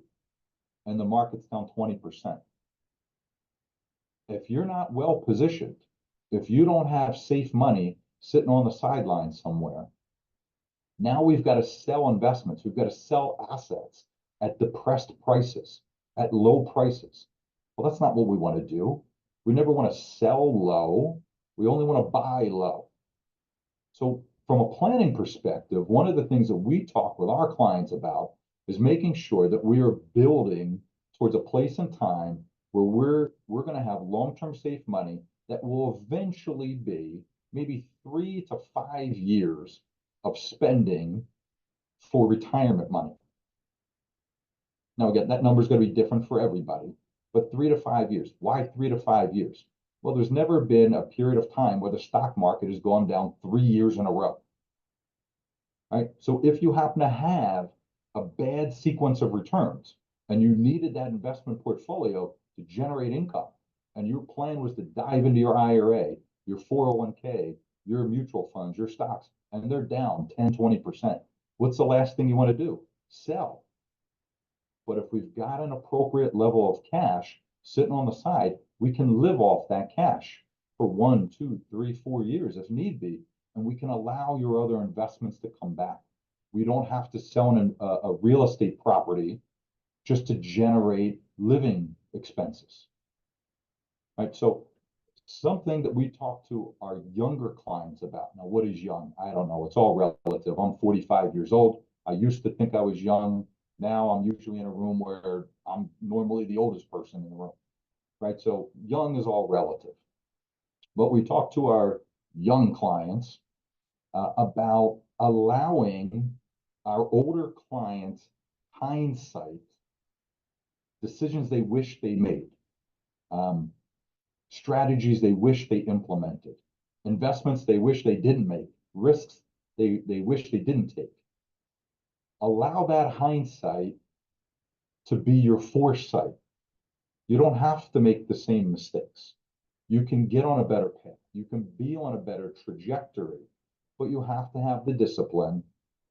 and the market's down 20%? If you're not well positioned, if you don't have safe money sitting on the sidelines somewhere, now we've got to sell investments. We've got to sell assets at depressed prices, at low prices. Well, that's not what we want to do. We never want to sell low. We only want to buy low. So from a planning perspective, one of the things that we talk with our clients about is making sure that we are building towards a place and time where we're going to have long-term safe money that will eventually be maybe 3 to 5 years of spending for retirement money. Now, again, that number is going to be different for everybody, but 3 to 5 years. Why 3 to 5 years? Well, there's never been a period of time where the stock market has gone down 3 years in a row. Right? So if you happen to have a bad sequence of returns and you needed that investment portfolio to generate income, and your plan was to dive into your IRA, your 401k, your mutual funds, your stocks, and they're down 10, 20%. What's the last thing you want to do? Sell. But if we've got an appropriate level of cash sitting on the side, we can live off that cash for 1, 2, 3, 4 years if need be, and we can allow your other investments to come back. We don't have to sell a real estate property just to generate living expenses. Right? So something that we talk to our younger clients about. Now, what is young? I don't know. It's all relative. I'm 45 years old. I used to think I was young. Now I'm usually in a room where I'm normally the oldest person in the room. Right? So young is all relative. But we talk to our young clients about allowing our older clients hindsight, decisions they wish they made, um, strategies they wish they implemented, investments they wish they didn't make, risks they wish they didn't take. Allow that hindsight to be your foresight. You don't have to make the same mistakes. You can get on a better path. You can be on a better trajectory, but you have to have the discipline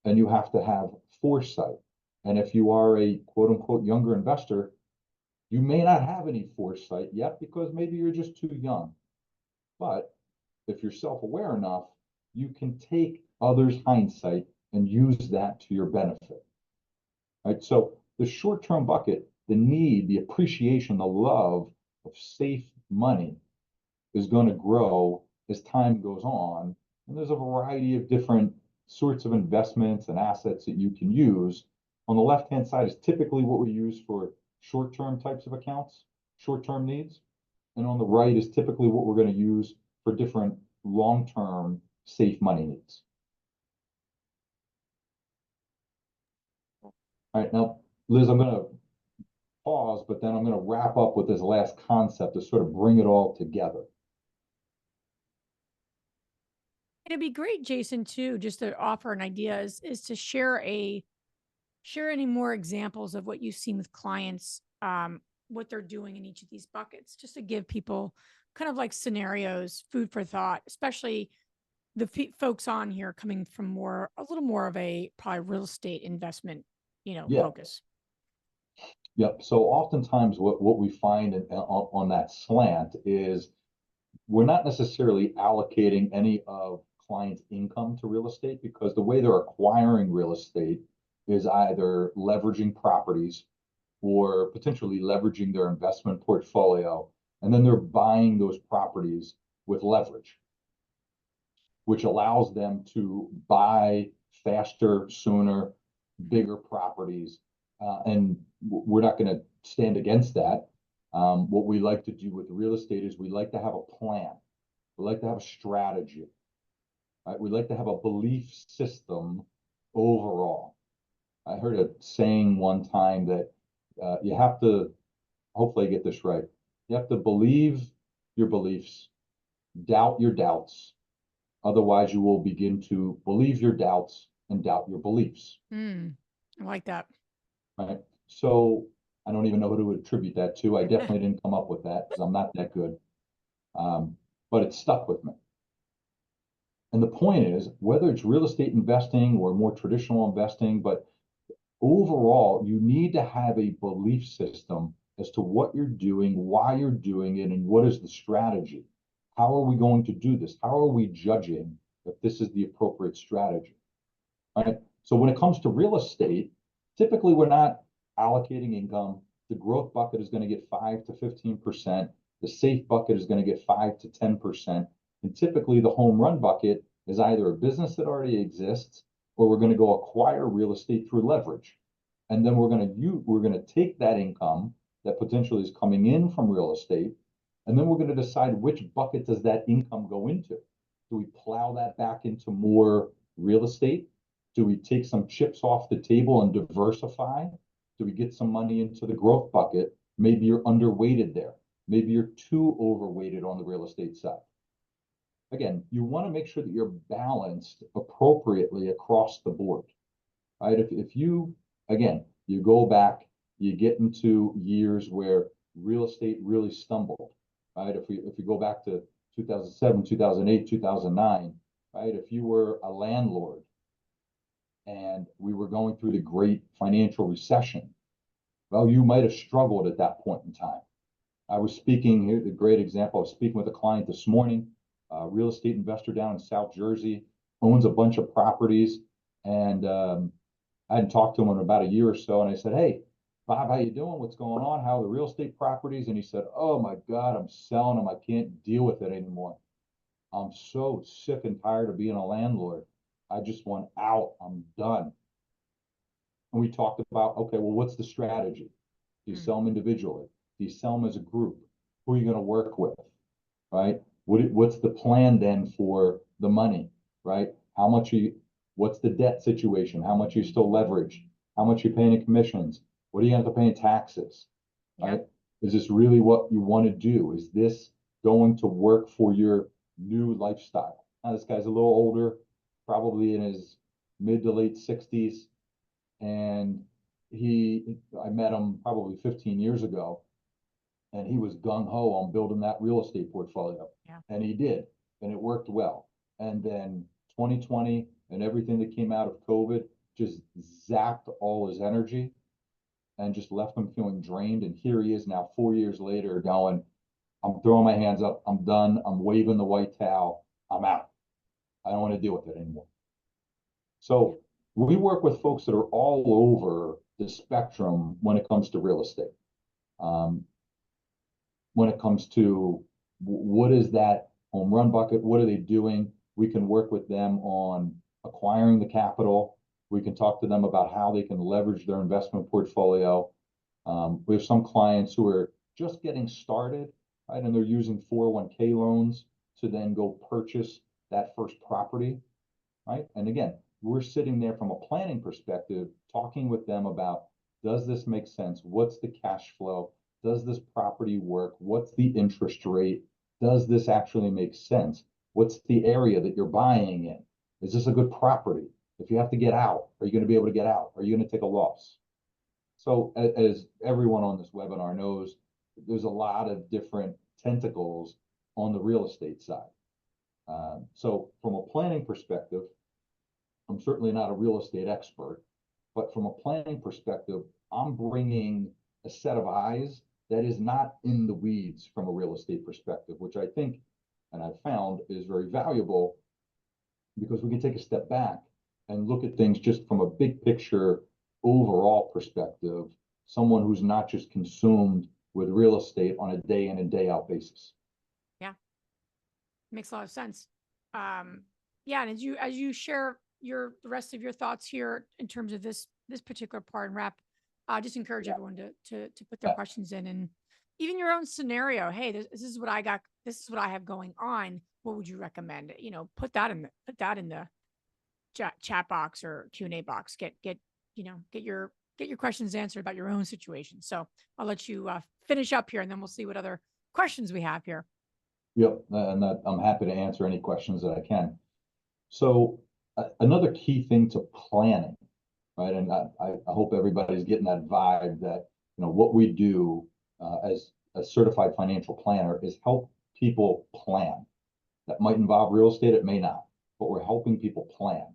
and you have to have foresight. And if you are a quote unquote younger investor, you may not have any foresight yet because maybe you're just too young. But if you're self-aware enough, you can take others' hindsight and use that to your benefit. Right? So the short-term bucket, the need, the appreciation, the love of safe money is going to grow as time goes on. And there's a variety of different sorts of investments and assets that you can use. On the left-hand side is typically what we use for short-term types of accounts, short-term needs. And on the right is typically what we're going to use for different long-term safe money needs. All right, now, Liz, I'm going to pause, but then I'm going to wrap up with this last concept to sort of bring it all together. It'd be great, Jason, too, just to offer an idea is to share any more examples of what you've seen with clients, what they're doing in each of these buckets, just to give people kind of like scenarios, food for thought, especially the folks on here coming from a little more of a probably real estate investment, Yeah. focus. Yep. So oftentimes what we find on that slant is we're not necessarily allocating any of clients' income to real estate because the way they're acquiring real estate is either leveraging properties or potentially leveraging their investment portfolio. And then they're buying those properties with leverage, which allows them to buy faster, sooner, bigger properties. And we're not going to stand against that. What we like to do with real estate is we like to have a plan. We like to have a strategy. Right? We like to have a belief system overall. I heard a saying one time that you have to, hopefully I get this right, you have to believe your beliefs, doubt your doubts. Otherwise, you will begin to believe your doubts and doubt your beliefs. I like that. Right. So I don't even know who to attribute that to. I definitely didn't come up with that because I'm not that good. But it stuck with me. And the point is, whether it's real estate investing or more traditional investing, but overall, you need to have a belief system as to what you're doing, why you're doing it, and what is the strategy. How are we going to do this? How are we judging if this is the appropriate strategy? Right? So when it comes to real estate, typically we're not allocating income. The growth bucket is going to get 5 to 15%. The safe bucket is going to get 5 to 10%. And typically the home run bucket is either a business that already exists or we're going to go acquire real estate through leverage. And then we're going to take that income that potentially is coming in from real estate, and then we're going to decide which bucket does that income go into. Do we plow that back into more real estate? Do we take some chips off the table and diversify? Do we get some money into the growth bucket? Maybe you're underweighted there. Maybe you're too overweighted on the real estate side. Again, you want to make sure that you're balanced appropriately across the board, right? If you, again, you go back, you get into years where real estate really stumbled, right? If you go back to 2007, 2008, 2009, right? If you were a landlord and we were going through the great financial recession, well, you might have struggled at that point in time. I was speaking here, the great example, I was speaking with a client this morning, a real estate investor down in South Jersey, owns a bunch of properties. And I hadn't talked to him in about a year or so. And I said, hey, Bob, how you doing? What's going on? How are the real estate properties? And he said, oh my God, I'm selling them. I can't deal with it anymore. I'm so sick and tired of being a landlord. I just want out. I'm done. And we talked about, okay, well, what's the strategy? Do you sell them individually? Do you sell them as a group? Who are you going to work with? Right? What's the plan then for the money, right? How much are you, what's the debt situation? How much are you still leveraged? How much are you paying in commissions? What are you going to pay in taxes, Yeah. right? Is this really what you want to do? Is this going to work for your new lifestyle? Now, this guy's a little older, probably in his mid to late 60s. And I met him probably 15 years ago, and he was gung ho on building that real estate portfolio. Yeah. And he did, and it worked well. And then 2020 and everything that came out of COVID just zapped all his energy and just left him feeling drained. And here he is now, 4 years later, going, I'm throwing my hands up. I'm done. I'm waving the white towel. I'm out. I don't want to deal with it anymore. So we work with folks that are all over the spectrum when it comes to real estate. Um, when it comes to what is that home run bucket? What are they doing? We can work with them on acquiring the capital. We can talk to them about how they can leverage their investment portfolio. We have some clients who are just getting started, right? And they're using 401k loans to then go purchase that first property, right? And again, we're sitting there from a planning perspective, talking with them about, does this make sense? What's the cash flow? Does this property work? What's the interest rate? Does this actually make sense? What's the area that you're buying in? Is this a good property? If you have to get out, are you going to be able to get out? Are you going to take a loss? So as everyone on this webinar knows, there's a lot of different tentacles on the real estate side. So from a planning perspective, I'm certainly not a real estate expert, but from a planning perspective, I'm bringing a set of eyes that is not in the weeds from a real estate perspective, which I think, and I've found, is very valuable because we can take a step back and look at things just from a big picture, overall perspective, someone who's not just consumed with real estate on a day in and day out basis. Yeah. Makes a lot of sense. Yeah. And as you share the rest of your thoughts here in terms of this particular part and wrap, just encourage everyone to put their questions in, and even your own scenario. Hey, this is what I got. This is what I have going on. What would you recommend? Put that in the chat box or Q&A box. Get your questions answered about your own situation. So I'll let you finish up here, and then we'll see what other questions we have here. Yep, and I'm happy to answer any questions that I can. So another key thing to planning, right? And I hope everybody's getting that vibe that, what we do as a certified financial planner is help people plan. That might involve real estate, it may not, but we're helping people plan.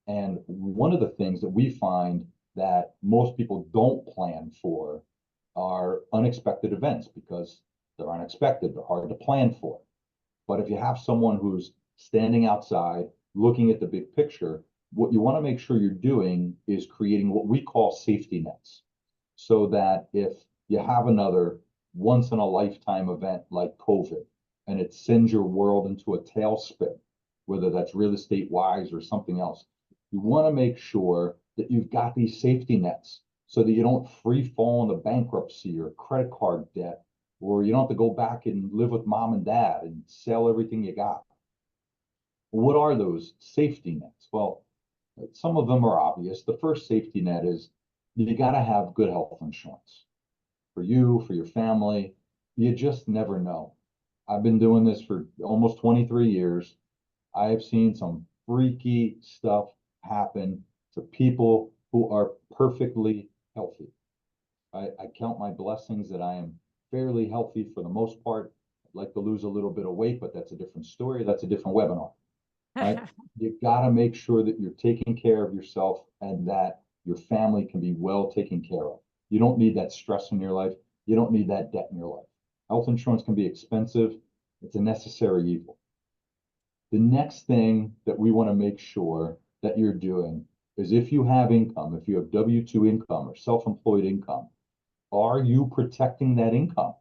And one of the things that we find that most people don't plan for are unexpected events because they're unexpected, they're hard to plan for. But if you have someone who's standing outside looking at the big picture, what you want to make sure you're doing is creating what we call safety nets. So that if you have another once in a lifetime event like COVID and it sends your world into a tailspin, whether that's real estate wise or something else, you want to make sure that you've got these safety nets so that you don't free fall into bankruptcy or credit card debt, or you don't have to go back and live with mom and dad and sell everything you got. What are those safety nets? Well, some of them are obvious. The first safety net is you got to have good health insurance for you, for your family. You just never know. I've been doing this for almost 23 years. I have seen some freaky stuff happen to people who are perfectly healthy. I count my blessings that I am fairly healthy for the most part. I'd like to lose a little bit of weight, but that's a different story. That's a different webinar, right? You got to make sure that you're taking care of yourself and that your family can be well taken care of. You don't need that stress in your life. You don't need that debt in your life. Health insurance can be expensive. It's a necessary evil. The next thing that we want to make sure that you're doing is if you have income, if you have W-2 income or self-employed income, are you protecting that income?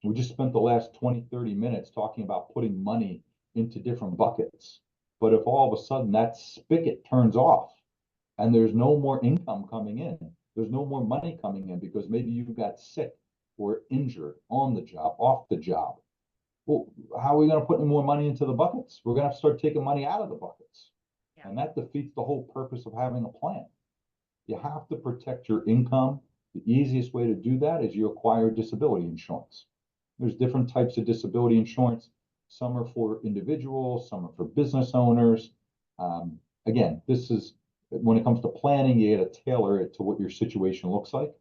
We just spent the last 20, 30 minutes talking about putting money into different buckets. But if all of a sudden that spigot turns off and there's no more income coming in, there's no more money coming in because maybe you got sick or injured on the job, off the job, Well, how are we going to put any more money into the buckets? We're going to have to start taking money out of the buckets. Yeah. And that defeats the whole purpose of having a plan. You have to protect your income. The easiest way to do that is you acquire disability insurance. There's different types of disability insurance. Some are for individuals, some are for business owners. Again, this is when it comes to planning, you got to tailor it to what your situation looks like.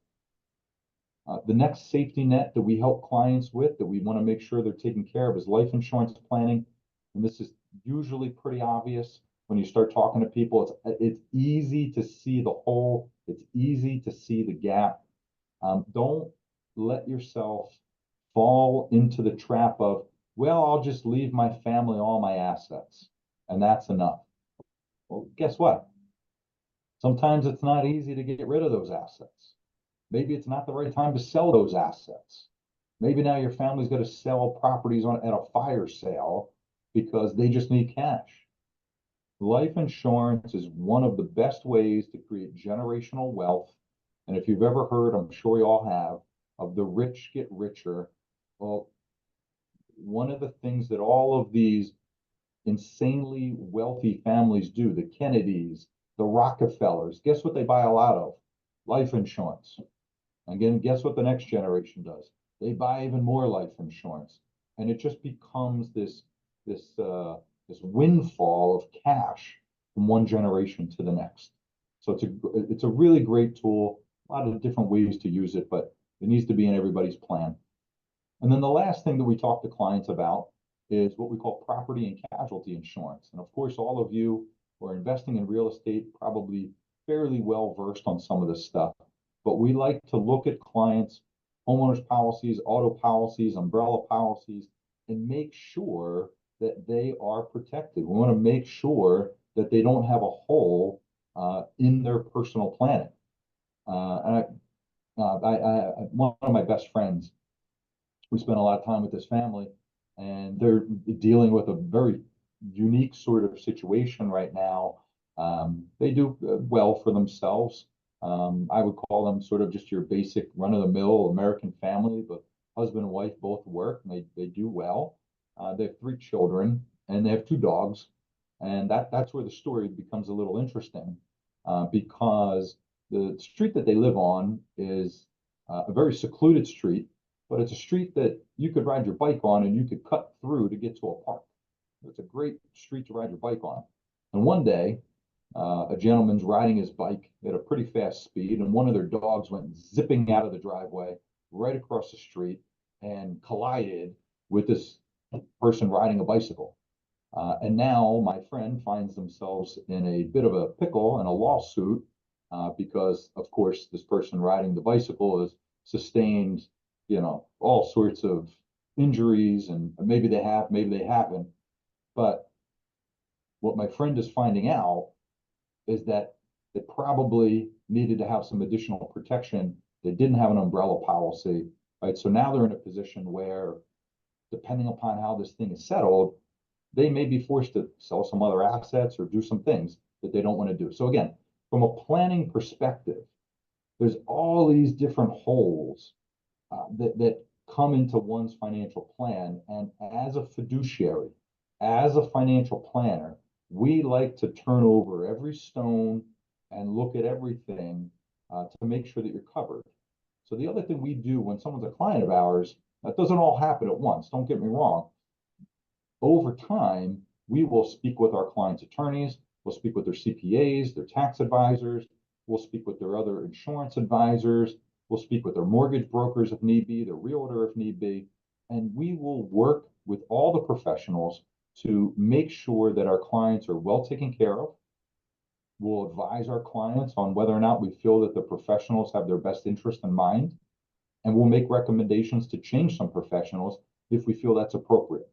The next safety net that we help clients with that we want to make sure they're taken care of is life insurance planning. And this is usually pretty obvious when you start talking to people. It's easy to see the hole. It's easy to see the gap. Don't let yourself fall into the trap of, well, I'll just leave my family all my assets, and that's enough. Well, guess what? Sometimes it's not easy to get rid of those assets. Maybe it's not the right time to sell those assets. Maybe now your family's got to sell properties at a fire sale because they just need cash. Life insurance is one of the best ways to create generational wealth. And if you've ever heard, I'm sure you all have, of the rich get richer. Well, one of the things that all of these insanely wealthy families do, the Kennedys, the Rockefellers, guess what they buy a lot of? Life insurance. Again, guess what the next generation does? They buy even more life insurance, and it just becomes this windfall of cash from one generation to the next. So it's a really great tool. A lot of different ways to use it, but it needs to be in everybody's plan. And then the last thing that we talk to clients about is what we call property and casualty insurance. And of course, all of you who are investing in real estate probably fairly well versed on some of this stuff. But we like to look at clients' homeowners policies, auto policies, umbrella policies, and make sure that they are protected. We want to make sure that they don't have a hole in their personal planning. One of my best friends, we spent a lot of time with this family, and they're dealing with a very unique sort of situation right now. They do well for themselves. I would call them sort of just your basic run-of-the-mill American family, but husband and wife both work, and they do well. They have 3 children, and they have 2 dogs, and that's where the story becomes a little interesting, because the street that they live on is a very secluded street, but it's a street that you could ride your bike on and you could cut through to get to a park. It's a great street to ride your bike on. And one day, a gentleman's riding his bike at a pretty fast speed, and one of their dogs went zipping out of the driveway right across the street and collided with this person riding a bicycle. And now my friend finds themselves in a bit of a pickle and a lawsuit because, of course, this person riding the bicycle has sustained, all sorts of injuries, and maybe they have, maybe they haven't. But what my friend is finding out is that they probably needed to have some additional protection. They didn't have an umbrella policy, right? So now they're in a position where, depending upon how this thing is settled, they may be forced to sell some other assets or do some things that they don't want to do. So again, from a planning perspective, there's all these different holes that come into one's financial plan. And as a fiduciary, as a financial planner, we like to turn over every stone and look at everything to make sure that you're covered. So the other thing we do when someone's a client of ours, that doesn't all happen at once, don't get me wrong. Over time, we will speak with our clients' attorneys, we'll speak with their CPAs, their tax advisors, we'll speak with their other insurance advisors, we'll speak with their mortgage brokers if need be, their realtor if need be, and we will work with all the professionals to make sure that our clients are well taken care of. We'll advise our clients on whether or not we feel that the professionals have their best interest in mind, and we'll make recommendations to change some professionals if we feel that's appropriate.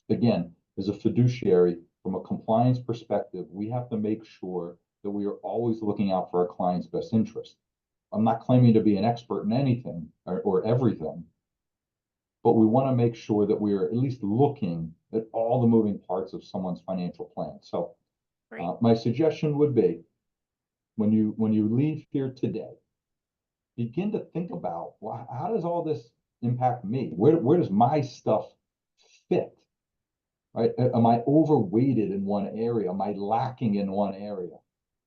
Again, as a fiduciary, from a compliance perspective, we have to make sure that we are always looking out for our clients' best interest. I'm not claiming to be an expert in anything or everything, but we want to make sure that we are at least looking at all the moving parts of someone's financial plan. So my suggestion would be, when you leave here today, begin to think about, well, how does all this impact me? Where does my stuff fit? Right? Am I overweighted in one area? Am I lacking in one area?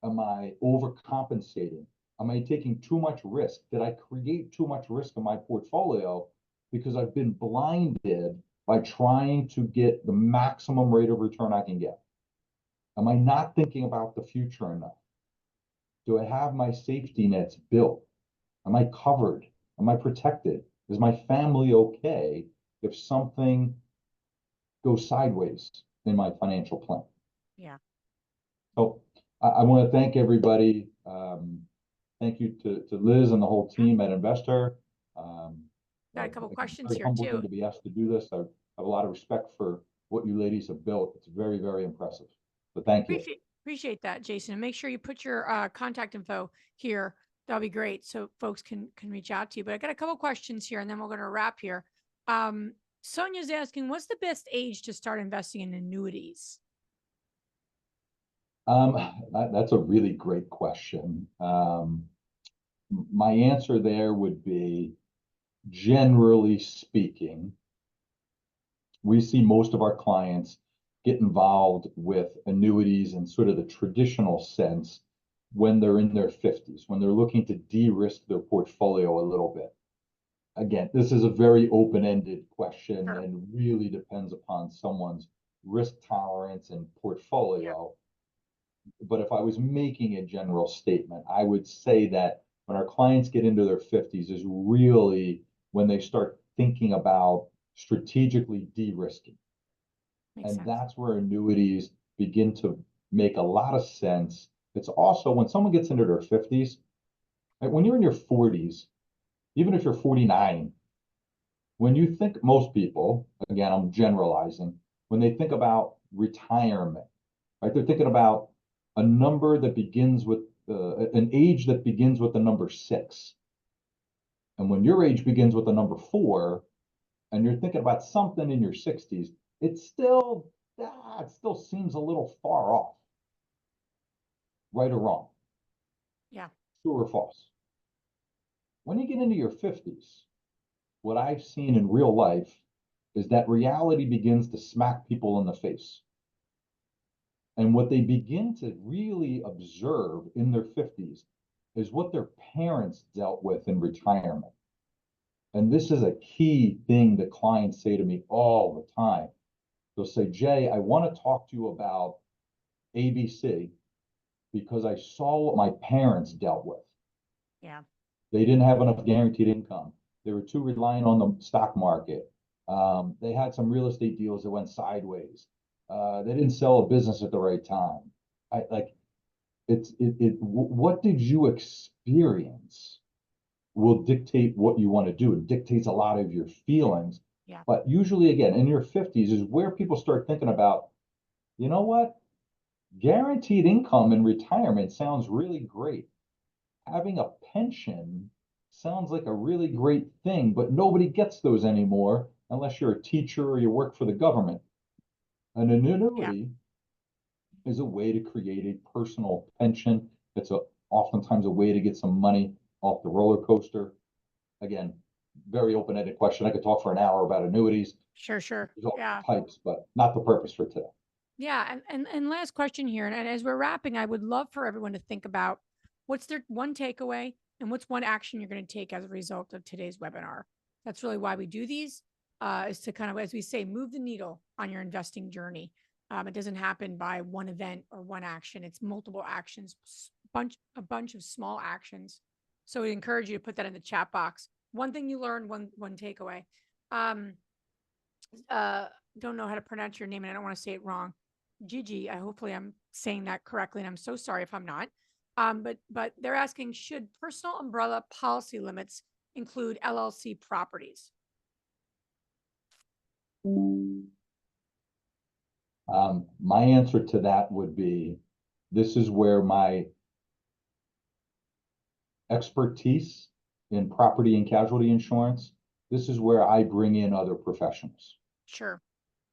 Am I overcompensating? Am I taking too much risk? Did I create too much risk in my portfolio because I've been blinded by trying to get the maximum rate of return I can get? Am I not thinking about the future enough? Do I have my safety nets built? Am I covered? Am I protected? Is my family okay if something goes sideways in my financial plan? Yeah. So I want to thank everybody. Thank you to Liz and the whole team at Investor. Got a couple questions Very here humbled too. to be asked to do this. I have a lot of respect for what you ladies have built. It's very, very impressive. So thank you. Appreciate that, Jason. And make sure you put your contact info here. That'll be great, so folks can reach out to you. But I got a couple questions here, and then we're going to wrap here. Sonia's asking, what's the best age to start investing in annuities? That's a really great question. My answer there would be, generally speaking, we see most of our clients get involved with annuities in sort of the traditional sense when they're in their 50s, when they're looking to de-risk their portfolio a little bit. Again, this is a very open-ended question Sure. and really depends upon someone's risk tolerance and portfolio. But if I was making a general statement, I would say that when our clients get into their 50s is really when they start thinking about strategically de-risking. Makes And sense. that's where annuities begin to make a lot of sense. It's also when someone gets into their 50s, right, when you're in your 40s, even if you're 49, when you think most people, again, I'm generalizing, when they think about retirement, right, they're thinking about a number that begins with an age that begins with the number 6. And when your age begins with the number 4, and you're thinking about something in your 60s, it still seems a little far off, right or wrong, Yeah. true or false. When you get into your 50s, what I've seen in real life is that reality begins to smack people in the face. And what they begin to really observe in their 50s is what their parents dealt with in retirement. And this is a key thing that clients say to me all the time. They'll say, Jay, I want to talk to you about ABC because I saw what my parents dealt with. Yeah. They didn't have enough guaranteed income. They were too reliant on the stock market. They had some real estate deals that went sideways. They didn't sell a business at the right time. What did you experience will dictate what you want to do. It dictates a lot of your feelings. Yeah. But usually, again, in your 50s is where people start thinking about, you know what? Guaranteed income in retirement sounds really great. Having a pension sounds like a really great thing, but nobody gets those anymore unless you're a teacher or you work for the government. An Yeah. annuity is a way to create a personal pension. It's oftentimes a way to get some money off the roller coaster. Again, very open-ended question. I could talk for an hour about annuities. Sure. There's all Yeah. types, but not the purpose for today. Yeah. And last question here. And as we're wrapping, I would love for everyone to think about what's their one takeaway and what's one action you're going to take as a result of today's webinar. That's really why we do these, is to kind of, as we say, move the needle on your investing journey. It doesn't happen by one event or one action. It's multiple actions, a bunch of small actions. So we encourage you to put that in the chat box. One thing you learned, one takeaway. Don't know how to pronounce your name and I don't want to say it wrong. Gigi, hopefully I'm saying that correctly, and I'm so sorry if I'm not. But they're asking, should personal umbrella policy limits include LLC properties? My answer to that would be, this is where my expertise in property and casualty insurance, this is where I bring in other professionals. Sure.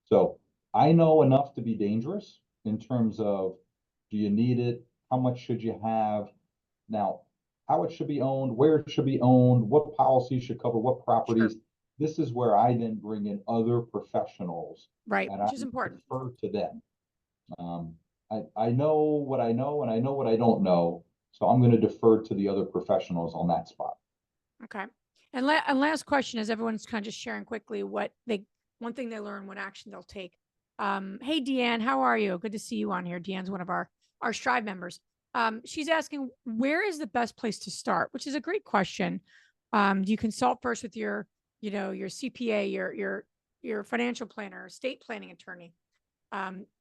So I know enough to be dangerous in terms of, do you need it? How much should you have? Now, how it should be owned, where it should be owned, what policies should cover what properties. Sure. this is where I then bring in other professionals Right. and I Which is important. defer to them. I know what I know and I know what I don't know. So I'm going to defer to the other professionals on that spot. Okay. And, and last question is everyone's kind of just sharing quickly one thing they learn, what action they'll take. Hey, Deanne, how are you? Good to see you on here. Deanne's one of our Strive members. She's asking, where is the best place to start? Which is a great question. Do you consult first with your CPA, your financial planner, estate planning attorney?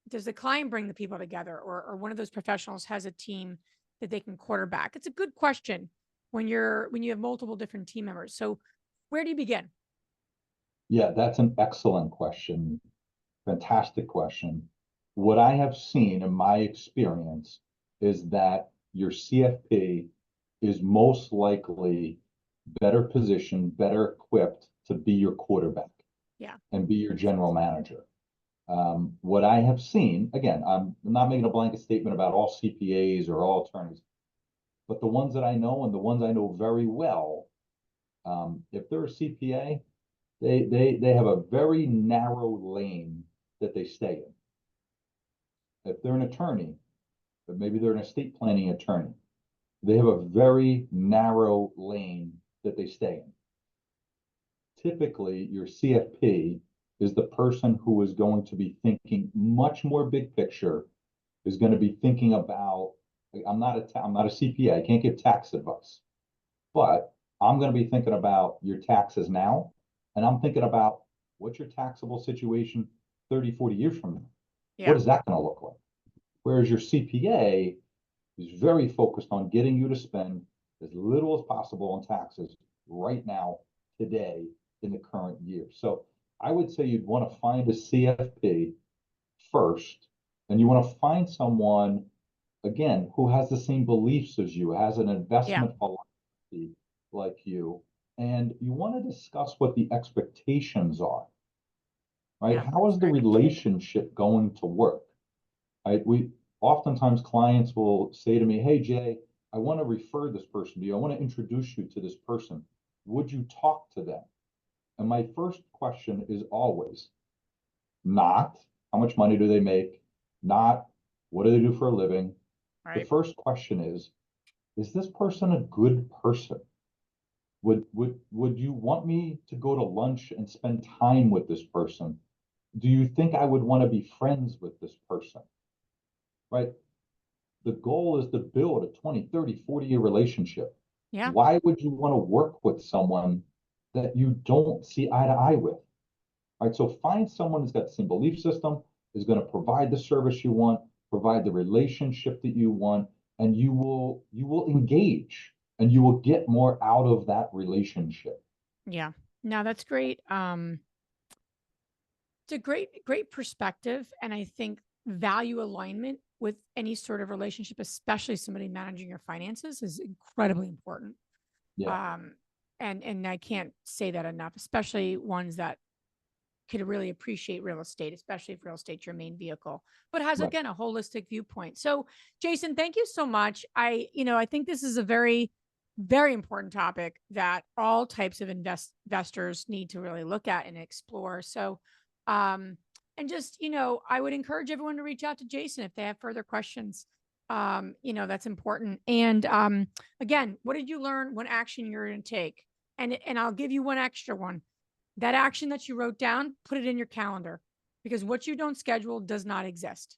Does the client bring the people together, or one of those professionals has a team that they can quarterback? It's a good question when you have multiple different team members. So where do you begin? Yeah, that's an excellent question. Fantastic question. What I have seen in my experience is that your CFP is most likely better positioned, better equipped to be your quarterback Yeah. and be your general manager. What I have seen, again, I'm not making a blanket statement about all CPAs or all attorneys, but the ones that I know and the ones I know very well, if they're a CPA, they have a very narrow lane that they stay in. If they're an attorney, but maybe they're an estate planning attorney, they have a very narrow lane that they stay in. Typically, your CFP is the person who is going to be thinking much more big picture, is going to be thinking about, I'm not a CPA, I can't give tax advice, but I'm going to be thinking about your taxes now, and I'm thinking about what's your taxable situation 30, 40 years from now. Yeah. What is that going to look like? Whereas your CPA is very focused on getting you to spend as little as possible on taxes right now, today, in the current year. So I would say you'd want to find a CFP first, and you want to find someone, again, who has the same beliefs as you, has an investment philosophy like you, and you want to discuss what the expectations are, right? Yeah. How is the relationship going to work? Right? Oftentimes clients will say to me, hey, Jay, I want to refer this person to you. I want to introduce you to this person. Would you talk to them? And my first question is always not how much money do they make, not what do they do for a living. Right. The first question is this person a good person? Would you want me to go to lunch and spend time with this person? Do you think I would want to be friends with this person? Right? The goal is to build a 20, 30, 40-year relationship. Yeah. Why would you want to work with someone that you don't see eye to eye with? Right. So find someone who's got the same belief system, is going to provide the service you want, provide the relationship that you want, and you will engage and you will get more out of that relationship. Yeah. No, that's great. It's a great perspective. And I think value alignment with any sort of relationship, especially somebody managing your finances, is incredibly important. Yeah. And I can't say that enough, especially ones that could really appreciate real estate, especially if real estate's your main vehicle, but has, Right. again, a holistic viewpoint. So Jason, thank you so much. I think this is a very, very important topic that all types of investors need to really look at and explore. So, and just, I would encourage everyone to reach out to Jason if they have further questions. That's important. And, again, what did you learn? What action you're going to take? And I'll give you one extra one. That action that you wrote down, put it in your calendar, because what you don't schedule does not exist,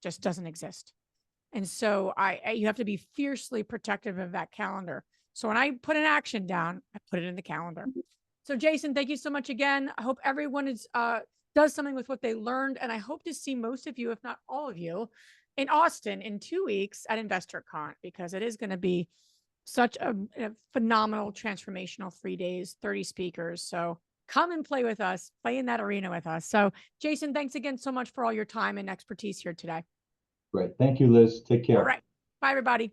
just doesn't exist. And so you have to be fiercely protective of that calendar. So when I put an action down, I put it in the calendar. So Jason, thank you so much again. I hope everyone does something with what they learned. And I hope to see most of you, if not all of you, in Austin in 2 weeks at InvestorCon, because it is going to be such a phenomenal, transformational 3 days, 30 speakers. So come and play with us, play in that arena with us. So Jason, thanks again so much for all your time and expertise here today. Great. Thank you, Liz. Take care. All right. Bye, everybody.